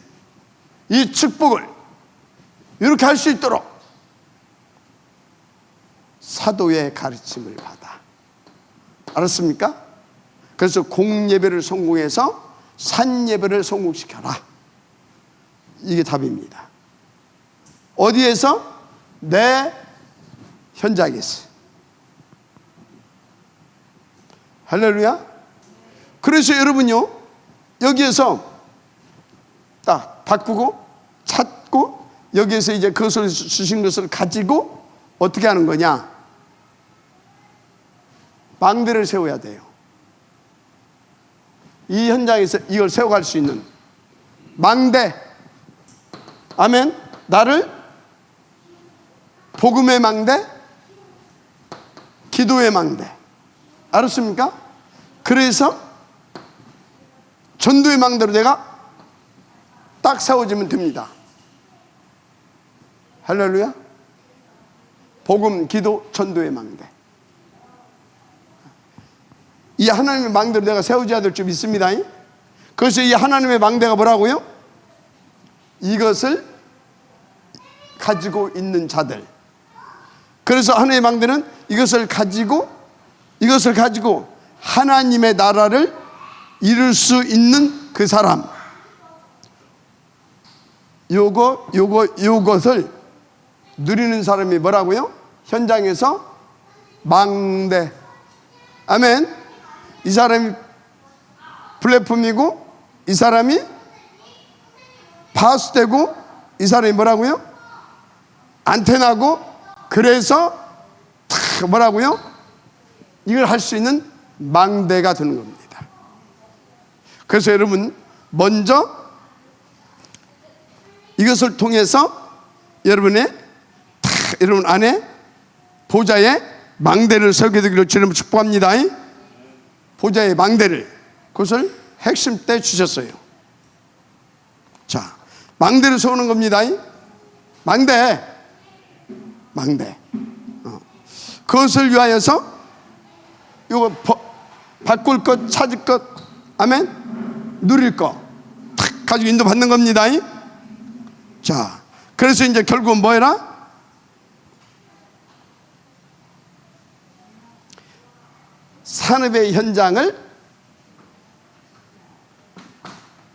이 축복을 이렇게 할 수 있도록 사도의 가르침을 받아. 알았습니까? 그래서 공예배를 성공해서 산예배를 성공시켜라. 이게 답입니다. 어디에서? 내 현장에서. 할렐루야. 그래서 여러분요 여기에서 딱 바꾸고 찾고 여기에서 이제 그것을 주신 것을 가지고 어떻게 하는 거냐? 망대를 세워야 돼요. 이 현장에서 이걸 세워갈 수 있는 망대. 아멘. 나를 복음의 망대, 기도의 망대. 알았습니까? 그래서 전도의 망대로 내가 딱 세워지면 됩니다. 할렐루야. 복음, 기도, 전도의 망대. 이 하나님의 망대로 내가 세워져야 될 줄 믿습니다. 그래서 이 하나님의 망대가 뭐라고요? 이것을 가지고 있는 자들. 그래서 하나님의 망대는 이것을 가지고 하나님의 나라를 이룰 수 있는 그 사람. 요것을 누리는 사람이 뭐라고요? 현장에서 망대. 아멘. 이 사람이 플랫폼이고 이 사람이 파수되고 이 사람이 뭐라고요? 안테나고. 그래서 뭐라고요? 이걸 할 수 있는 망대가 되는 겁니다. 그래서 여러분 먼저 이것을 통해서 여러분 안에 보좌의 망대를 서게 되기를 주님을 축복합니다. 보좌의 망대를, 그것을 핵심 때 주셨어요. 자, 망대를 세우는 겁니다. 망대. 그것을 위하여서 이거 바꿀 것, 찾을 것, 아멘, 누릴 것 탁 가지고 인도받는 겁니다. 자, 그래서 이제 결국은 뭐해라? 산업의 현장을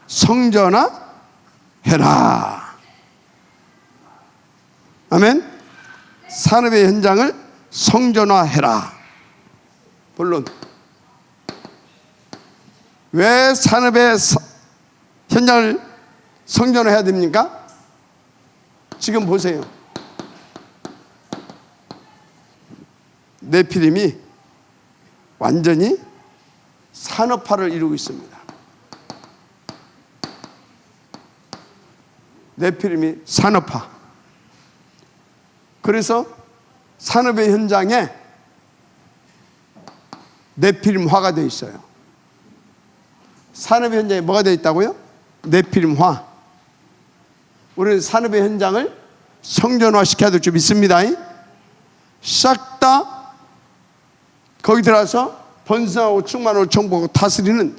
성전화해라. 아멘. 산업의 현장을 성전화해라. 물론 왜 산업의 현장을 성전화해야 됩니까? 지금 보세요. 네피림이 완전히 산업화를 이루고 있습니다. 네피림이 산업화. 그래서 산업의 현장에 네피림화가 되어 있어요. 산업의 현장에 뭐가 되어 있다고요? 네피림화. 우리는 산업의 현장을 성전화 시켜야 될 줄 믿습니다. 싹 다 거기 들어가서 번성하고 충만하고 정복하고 다스리는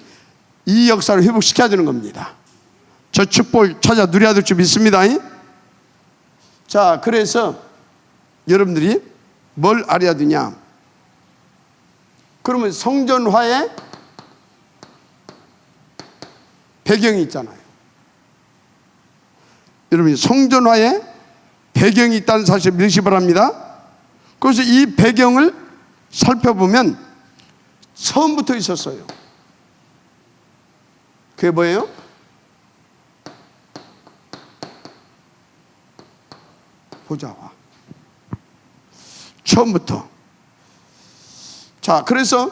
이 역사를 회복시켜야 되는 겁니다. 저 축복을 찾아 누려야 될 줄 믿습니다. 자, 그래서 여러분들이 뭘 알아야 되냐? 그러면 성전화의 배경이 있잖아요. 여러분, 성전화의 배경이 있다는 사실을 믿으시기 바랍니다. 그래서 이 배경을 살펴보면 처음부터 있었어요. 그게 뭐예요? 보좌화. 처음부터. 자, 그래서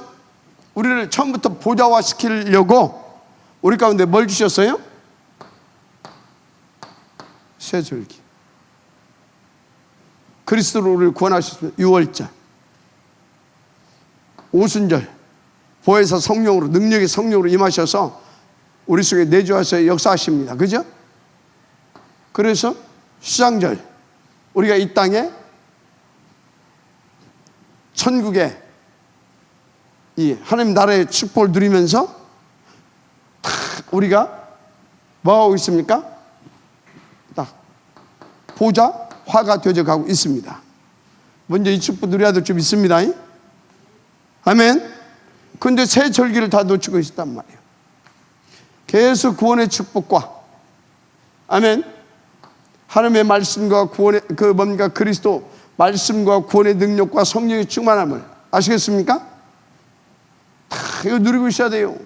우리를 처음부터 보좌화 시키려고 우리 가운데 뭘 주셨어요? 세절기. 그리스도로 우리를 구원하셨습니다. 유월절, 오순절, 보혜사 성령으로, 능력의 성령으로 임하셔서 우리 속에 내주하셔서 역사하십니다. 그죠? 그래서 수장절, 우리가 이 땅에 천국의 이 하나님 나라의 축복을 누리면서 우리가 뭐 하고 있습니까? 딱 보좌화가 되어 가고 있습니다. 먼저 이 축복 누려야 될 줄 믿습니다. 아멘. 근데 새 절기를 다 놓치고 있단 말이에요. 계속 구원의 축복과, 아멘, 하나님의 말씀과 구원의 그리스도 말씀과 구원의 능력과 성령의 충만함을 아시겠습니까? 다 이거 누리고 있어야 돼요.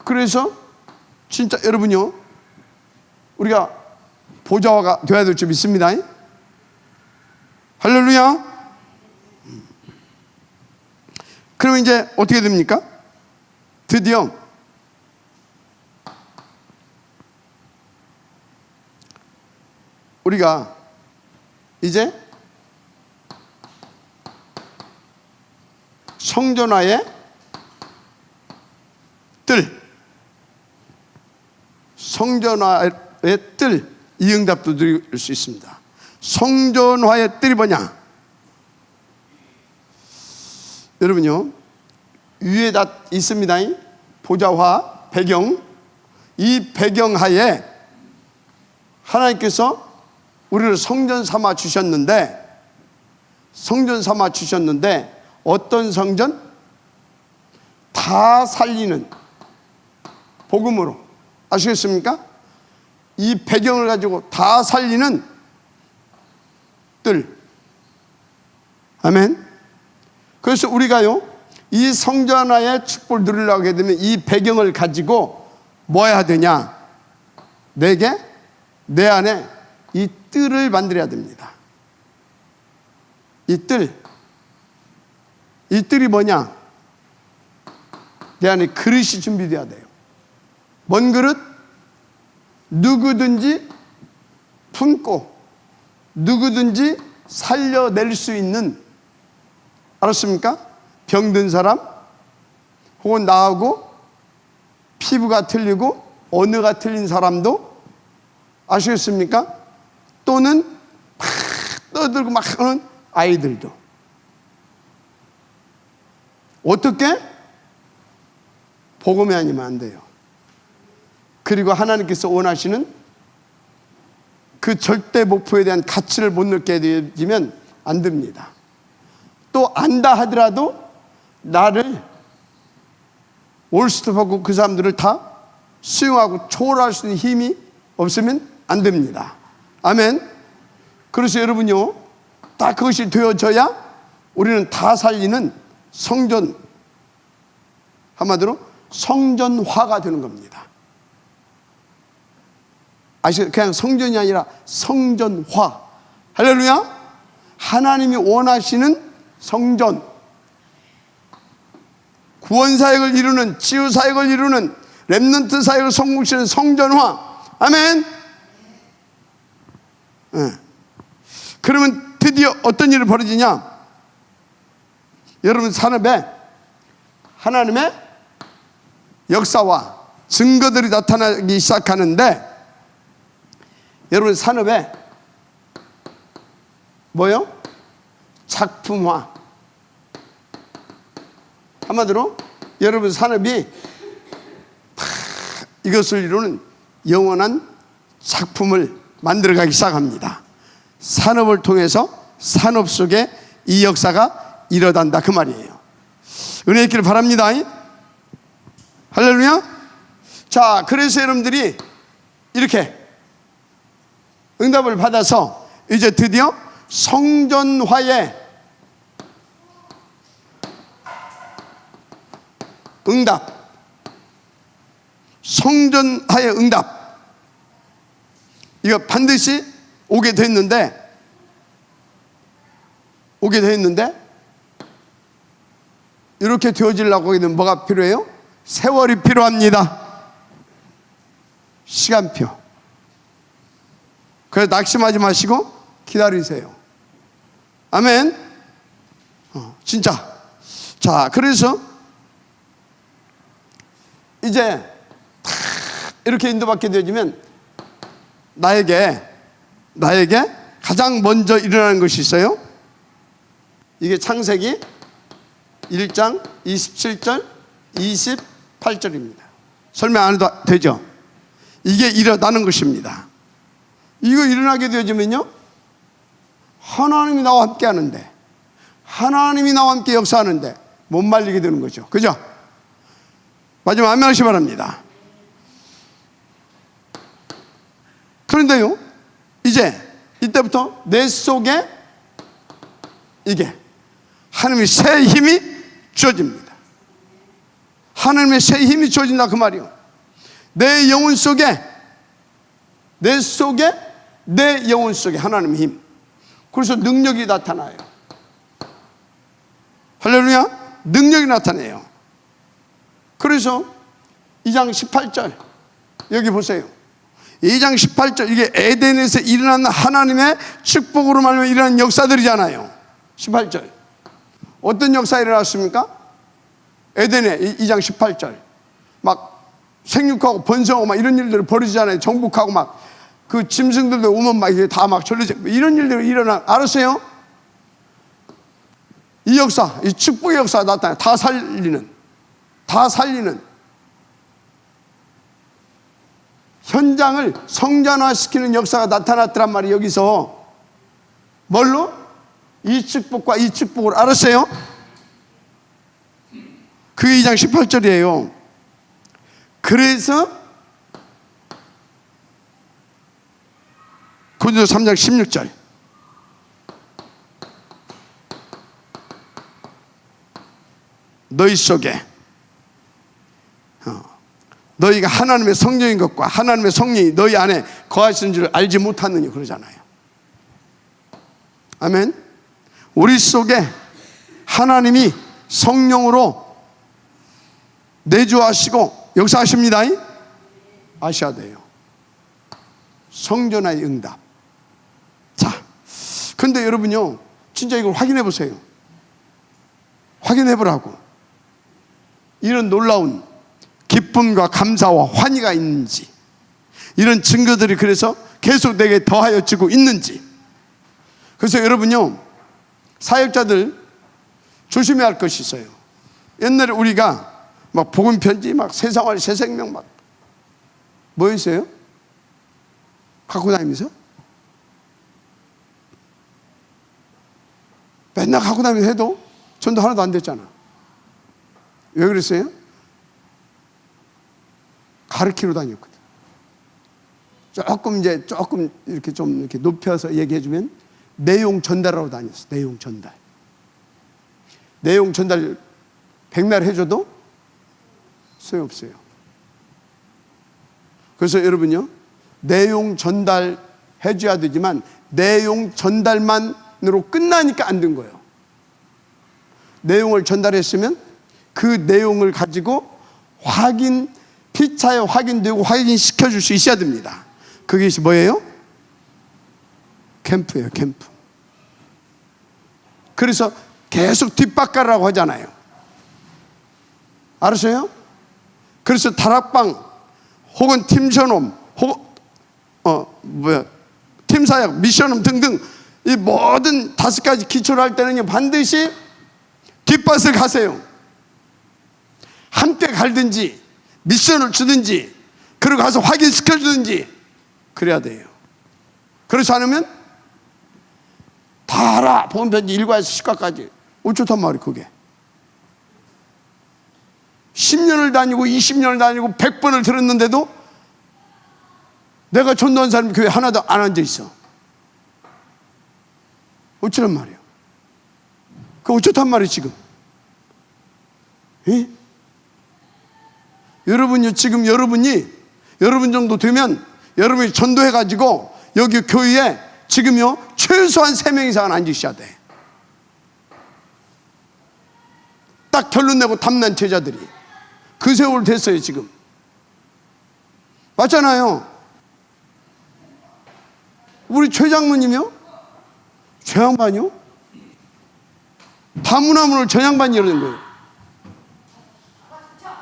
그래서 진짜 여러분요, 우리가 보좌화가 되어야 될 줄 믿습니다. 할렐루야. 그러면 이제 어떻게 됩니까? 드디어 우리가 이제 성전화의 뜰, 성전화의 뜰, 이 응답도 드릴 수 있습니다. 성전화의 뜰이 뭐냐? 여러분요, 위에 다 있습니다. 보좌화 배경. 이 배경 하에 하나님께서 우리를 성전 삼아 주셨는데, 어떤 성전? 다 살리는 복음으로. 아시겠습니까? 이 배경을 가지고 다 살리는 뜰. 아멘. 그래서 우리가요, 이 성전화의 축복을 누리려고 하게 되면 이 배경을 가지고 뭐 해야 되냐? 내 안에 이 뜰을 만들어야 됩니다. 이 뜰이 뭐냐? 내 안에 그릇이 준비돼야 돼요. 뭔 그릇? 누구든지 품고 누구든지 살려낼 수 있는, 알았습니까? 병든 사람 혹은 나하고 피부가 틀리고 언어가 틀린 사람도, 아시겠습니까? 또는 막 떠들고 막 하는 아이들도. 어떻게? 복음이 아니면 안 돼요. 그리고 하나님께서 원하시는 그 절대 목표에 대한 가치를 못 느끼게 되면 안 됩니다. 또 안다 하더라도 나를 올스톱하고 그 사람들을 다 수용하고 초월할 수 있는 힘이 없으면 안 됩니다. 아멘. 그래서 여러분요, 딱 그것이 되어져야 우리는 다 살리는 성전, 한마디로 성전화가 되는 겁니다. 아시죠? 그냥 성전이 아니라 성전화. 할렐루야. 하나님이 원하시는 성전, 구원사역을 이루는, 치유사역을 이루는, 렘넌트 사역을 성공시키는 성전화. 아멘. 네. 그러면 드디어 어떤 일이 벌어지냐? 여러분 산업에 하나님의 역사와 증거들이 나타나기 시작하는데, 여러분 산업에 뭐요? 작품화. 한마디로 여러분 산업이 이것을 이루는 영원한 작품을 만들어가기 시작합니다. 산업을 통해서 산업 속에 이 역사가 일어난다, 그 말이에요. 은혜 있기를 바랍니다. 할렐루야. 자, 그래서 여러분들이 이렇게 응답을 받아서 이제 드디어 성전화의 응답, 성전화의 응답, 이거 반드시 오게 됐는데 이렇게 되어지려고 하면 뭐가 필요해요? 세월이 필요합니다. 시간표. 그래서 낙심하지 마시고 기다리세요. 아멘. 진짜. 자, 그래서 이제 이렇게 인도받게 되어지면 나에게 가장 먼저 일어나는 것이 있어요. 이게 창세기 1장 27절 28절입니다. 설명 안 해도 되죠? 이게 일어나는 것입니다. 이거 일어나게 되어지면요, 하나님이 나와 함께 하는데, 하나님이 나와 함께 역사하는데 못 말리게 되는 거죠. 그죠? 마지막 아멘 하시기 바랍니다. 그런데요, 이제 이때부터 내 속에 이게 하나님의 새 힘이 주어집니다. 하나님의 새 힘이 주어진다, 그 말이요. 내 영혼 속에, 내 영혼 속에 하나님의 힘. 그래서 능력이 나타나요. 할렐루야. 능력이 나타나요. 그래서 2장 18절 여기 보세요. 2장 18절, 이게 에덴에서 일어난 하나님의 축복으로 말미암아 일어난 역사들이잖아요. 18절 어떤 역사 일어났습니까? 에덴에 2장 18절 막 생육하고 번성하고 막 이런 일들이 벌어지잖아요. 정복하고 막 그 짐승들도 오면 막 이게 다 막 절리지, 이런 일들이 일어나. 알았어요? 이 역사, 이 축복의 역사가 나타나요. 다 살리는 현장을 성전화시키는 역사가 나타났더란 말이 여기서. 뭘로? 이 축복과 이 축복을. 알았어요? 그게 2장 18절이에요. 그래서 고린도서 3장 16절 너희 속에 너희가 하나님의 성령인 것과 하나님의 성령이 너희 안에 거하시는 줄 알지 못하느니, 그러잖아요. 아멘. 우리 속에 하나님이 성령으로 내주하시고 역사하십니다. 아셔야 돼요. 성전화의 응답. 근데 여러분요, 진짜 이걸 확인해 보세요. 확인해 보라고. 이런 놀라운 기쁨과 감사와 환희가 있는지, 이런 증거들이 그래서 계속 내게 더하여지고 있는지. 그래서 여러분요, 사역자들 조심해야 할 것이 있어요. 옛날에 우리가 막 복음 편지, 막 새생활, 새생명 막 뭐 있어요? 갖고 다니면서 맨날 갖고 다니면서 해도 전도 하나도 안 됐잖아. 왜 그랬어요? 가르치러 다녔거든. 조금 이렇게 좀 이렇게 높여서 얘기해주면 내용 전달하러 다녔어. 내용 전달. 내용 전달 백날 해줘도 소용없어요. 그래서 여러분요, 내용 전달 해줘야 되지만 내용 전달만으로 끝나니까 안 된 거예요. 내용을 전달했으면 그 내용을 가지고 피차에 확인되고 확인시켜 줄 수 있어야 됩니다. 그게 뭐예요? 캠프예요, 캠프. 그래서 계속 뒷바꿔라고 하잖아요. 알았어요? 그래서 다락방 혹은 팀셔놈 팀사역, 미션홈 등등 이 모든 5가지 기초를 할 때는 반드시 뒷밭을 가세요. 함께 갈든지 미션을 주든지 그리고 가서 확인시켜 주든지 그래야 돼요. 그렇지 않으면 다 알아. 복음 편지 1과에서 10과까지 어쩌단 말이에요. 그게 10년을 다니고 20년을 다니고 100번을 들었는데도 내가 전도한 사람이 교회 하나도 안 앉아 있어. 어쩌란 말이에요. 그 어쩌단 말이에요 지금. 예? 여러분요, 지금 여러분 정도 되면 여러분이 전도해가지고 여기 교회에 지금요 최소한 3명 이상은 앉으셔야 돼. 딱 결론 내고 탐난 제자들이 그 세월 됐어요 지금. 맞잖아요. 우리 최 장모님이요, 최 양반이요, 다문화문을 저 양반이 이러는 거예요.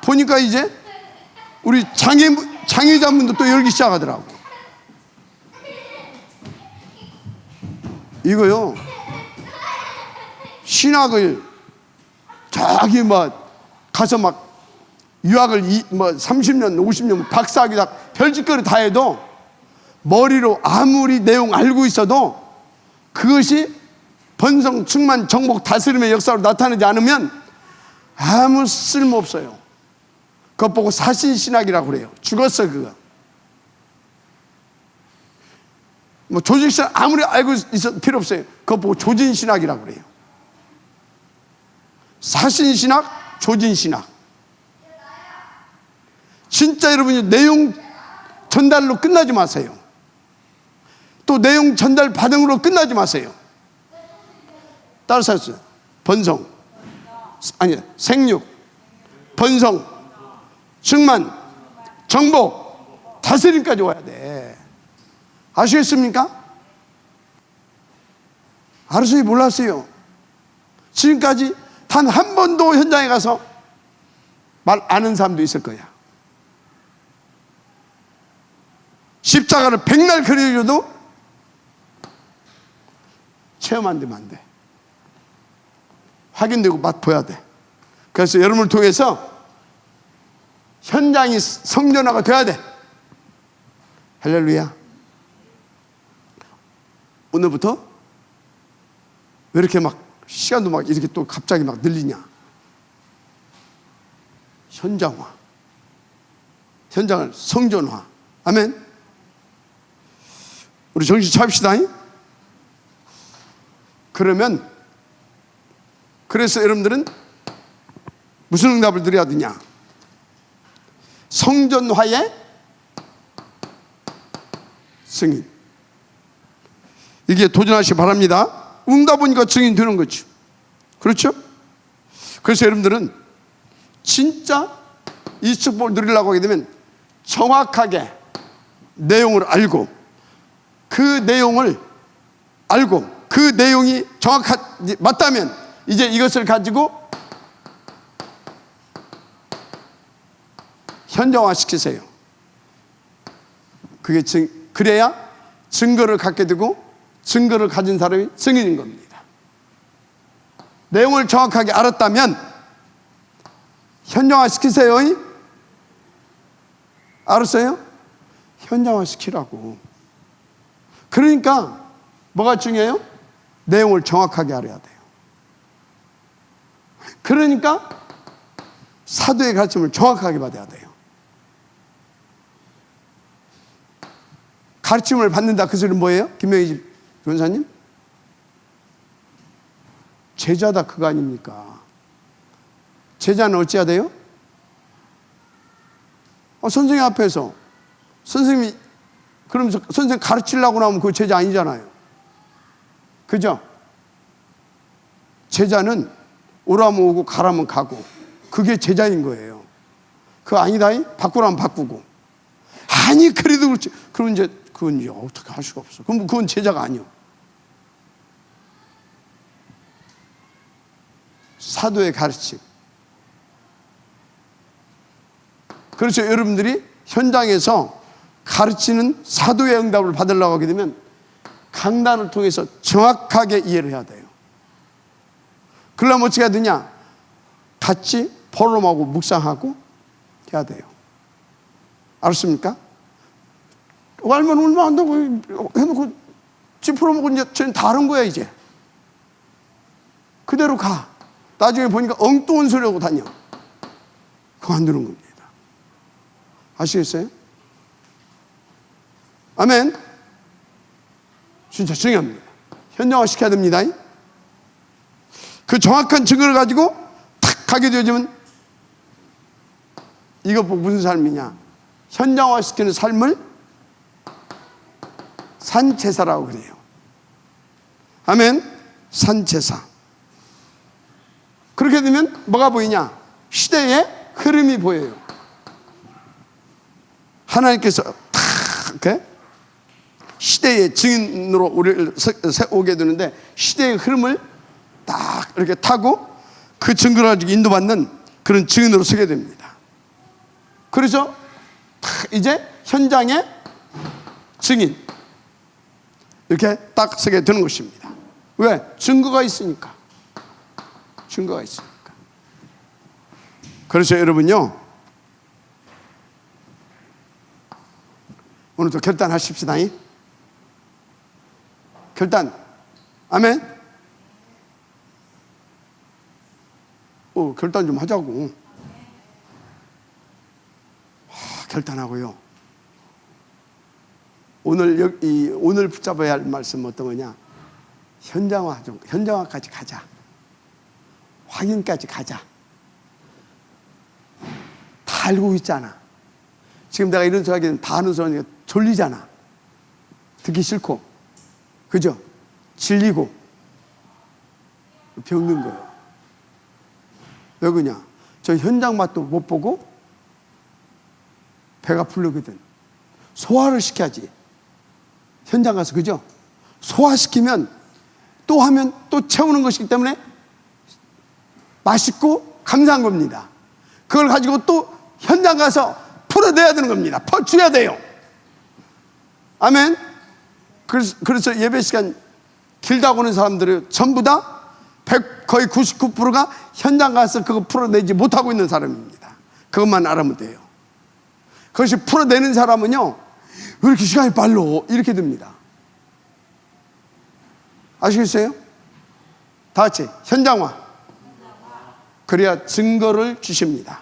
보니까 이제 우리 장애자분도 또 열기 시작하더라고. 이거요, 신학을 저기 가서 유학을 30년 50년 박사학위 다 별짓거리 다 해도 머리로 아무리 내용 알고 있어도 그것이 번성 충만 정복 다스림의 역사로 나타나지 않으면 아무 쓸모없어요. 그것 보고 사신신학이라고 그래요. 죽었어 그거. 조직신학 아무리 알고 있어도 필요 없어요. 그것 보고 조진신학이라고 그래요. 사신신학, 조진신학. 진짜 여러분이 내용 전달로 끝나지 마세요. 또 내용 전달 반응으로 끝나지 마세요. 따라서 하세요. 생육, 번성, 충만, 정복, 다스림까지 와야 돼. 아시겠습니까? 알았어요? 몰랐어요? 지금까지 단 한 번도 현장에 가서 말 아는 사람도 있을 거야. 십자가를 100날 그려줘도 체험 안 되면 안 돼. 확인되고 맛보야 돼. 그래서 여러분을 통해서 현장이 성전화가 돼야 돼. 할렐루야. 오늘부터 왜 이렇게 시간도 이렇게 또 갑자기 늘리냐. 현장화, 현장을 성전화. 아멘. 우리 정신 차립시다. 그래서 여러분들은 무슨 응답을 드려야 되냐? 성전화의 승인. 이게 도전하시기 바랍니다. 응답하니까 증인 되는 거죠. 그렇죠? 그래서 여러분들은 진짜 이 축복을 누리려고 하게 되면 정확하게 내용을 알고 그 내용을 알고 그 그 내용이 맞다면 이제 이것을 가지고 현장화시키세요. 그래야 증거를 갖게 되고 증거를 가진 사람이 증인인 겁니다. 내용을 정확하게 알았다면 현장화시키세요. 알았어요? 현장화시키라고. 그러니까 뭐가 중요해요? 내용을 정확하게 알아야 돼요. 그러니까 사도의 가르침을 정확하게 받아야 돼요. 가르침을 받는다 그 소리는 뭐예요? 김명희 변호사님? 제자다 그거 아닙니까? 제자는 어찌해야 돼요? 선생님 앞에서 선생님이 그러면서 선생님 가르치려고 나오면 그거 제자 아니잖아요. 그죠? 제자는 오라면 오고 가라면 가고 그게 제자인 거예요. 그거 아니다 바꾸라면 바꾸고. 아니 그래도 그렇지. 그건 이제 어떻게 할 수가 없어. 그럼 그건 제자가 아니요. 사도의 가르침. 그렇죠. 여러분들이 현장에서 가르치는 사도의 응답을 받으려고 하게 되면 강단을 통해서 정확하게 이해를 해야 돼요. 그러려면 어떻게 해야 되냐? 같이 포럼하고 묵상하고 해야 돼요. 알았습니까? 알면 얼마 안 되고 해놓고 집 풀어먹고 이제 쟤는 다른 거야 이제. 그대로 가. 나중에 보니까 엉뚱한 소리 하고 다녀. 그거 안 되는 겁니다. 아시겠어요? 아멘. 진짜 중요합니다. 현장화시켜야 됩니다. 그 정확한 증거를 가지고 탁 하게 되어지면 이거 무슨 삶이냐? 현장화시키는 삶을 산제사라고 그래요. 아멘. 산제사. 그렇게 되면 뭐가 보이냐? 시대의 흐름이 보여요. 하나님께서 탁 이렇게 시대의 증인으로 우리를 세우게 되는데 시대의 흐름을 딱 이렇게 타고 그 증거를 가지고 인도받는 그런 증인으로 서게 됩니다. 그래서 이제 현장의 증인 이렇게 딱 서게 되는 것입니다. 왜? 증거가 있으니까. 증거가 있으니까. 그래서 여러분요, 오늘도 결단하십시다. 결단. 아멘. 결단 좀 하자고. 결단하고요. 오늘 붙잡아야 할 말씀은 어떤 거냐? 현장화까지 가자. 확인까지 가자. 다 알고 있잖아. 지금 내가 이런 소리 하기엔 다 아는 소리니까 졸리잖아. 듣기 싫고. 그죠? 질리고. 병든 거예요. 왜 그러냐? 저 현장 맛도 못 보고 배가 부르거든. 소화를 시켜야지. 현장 가서, 그죠? 소화시키면 또 하면 또 채우는 것이기 때문에 맛있고 감사한 겁니다. 그걸 가지고 또 현장 가서 풀어내야 되는 겁니다. 퍼줘야 돼요. 아멘. 그래서 예배 시간 길다고 하는 사람들이 전부 다 거의 99%가 현장 가서 그거 풀어내지 못하고 있는 사람입니다. 그것만 알아면 돼요. 그것이 풀어내는 사람은요, 왜 이렇게 시간이 빨라? 이렇게 됩니다. 아시겠어요? 다 같이 현장화. 그래야 증거를 주십니다.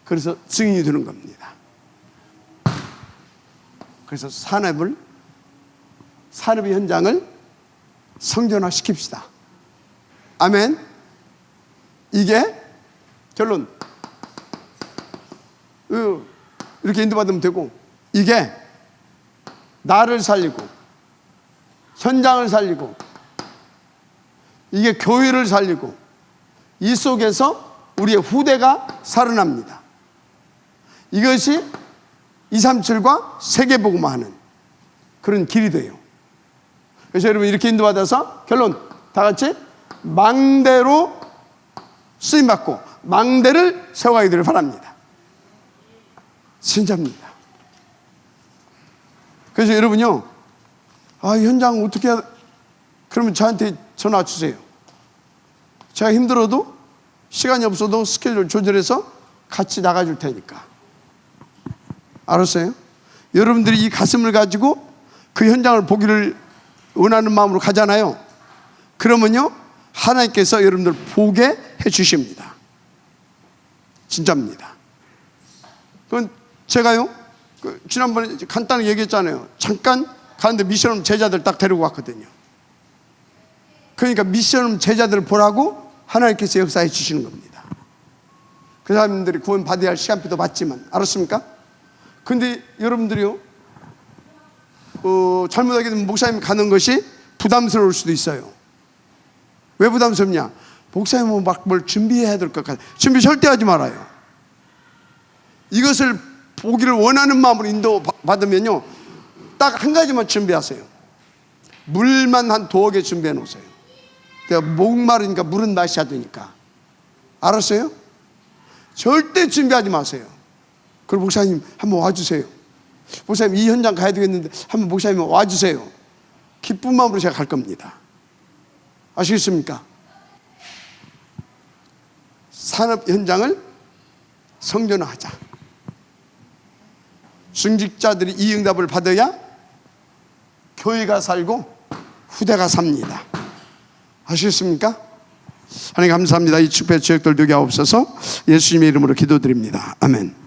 그래서 증인이 되는 겁니다. 그래서 산업의 현장을 성전화 시킵시다. 아멘. 이게 결론. 이렇게 인도받으면 되고, 이게 나를 살리고 현장을 살리고 이게 교회를 살리고 이 속에서 우리의 후대가 살아납니다. 이것이 237과 세계복음화하는 그런 길이 돼요. 그래서 여러분 이렇게 인도받아서 결론 다 같이 망대로 쓰임받고 망대를 세워가기를 바랍니다. 진짜입니다. 그래서 여러분요, 현장 어떻게 해야, 그러면 저한테 전화 주세요. 제가 힘들어도 시간이 없어도 스케줄 조절해서 같이 나가줄 테니까. 알았어요? 여러분들이 이 가슴을 가지고 그 현장을 보기를 원하는 마음으로 가잖아요. 그러면요, 하나님께서 여러분들 보게 해주십니다. 진짜입니다. 그건 제가요, 지난번에 간단히 얘기했잖아요. 잠깐 가는데 미션홈 제자들 딱 데리고 왔거든요. 그러니까 미션홈 제자들을 보라고 하나님께서 역사해 주시는 겁니다. 그 사람들이 구원 받아야 할 시간표도 맞지만, 알았습니까? 근데 여러분들이요, 잘못하게 되면 목사님 가는 것이 부담스러울 수도 있어요. 왜 부담스럽냐? 목사님은 막 뭘 준비해야 될 것 같아요. 준비 절대 하지 말아요. 이것을 보기를 원하는 마음으로 인도받으면요, 딱 한 가지만 준비하세요. 물만 한 2개 준비해 놓으세요. 그러니까 목마르니까 물은 마셔야 되니까. 알았어요? 절대 준비하지 마세요. 그리고 목사님 한번 와주세요. 목사님 이 현장 가야 되겠는데 한번 목사님 와주세요. 기쁜 마음으로 제가 갈 겁니다. 아시겠습니까? 산업 현장을 성전화하자. 중직자들이 이 응답을 받아야 교회가 살고 후대가 삽니다. 아시겠습니까? 하나님 감사합니다. 이 축배 지역들 되게 하옵소서. 예수님의 이름으로 기도드립니다. 아멘.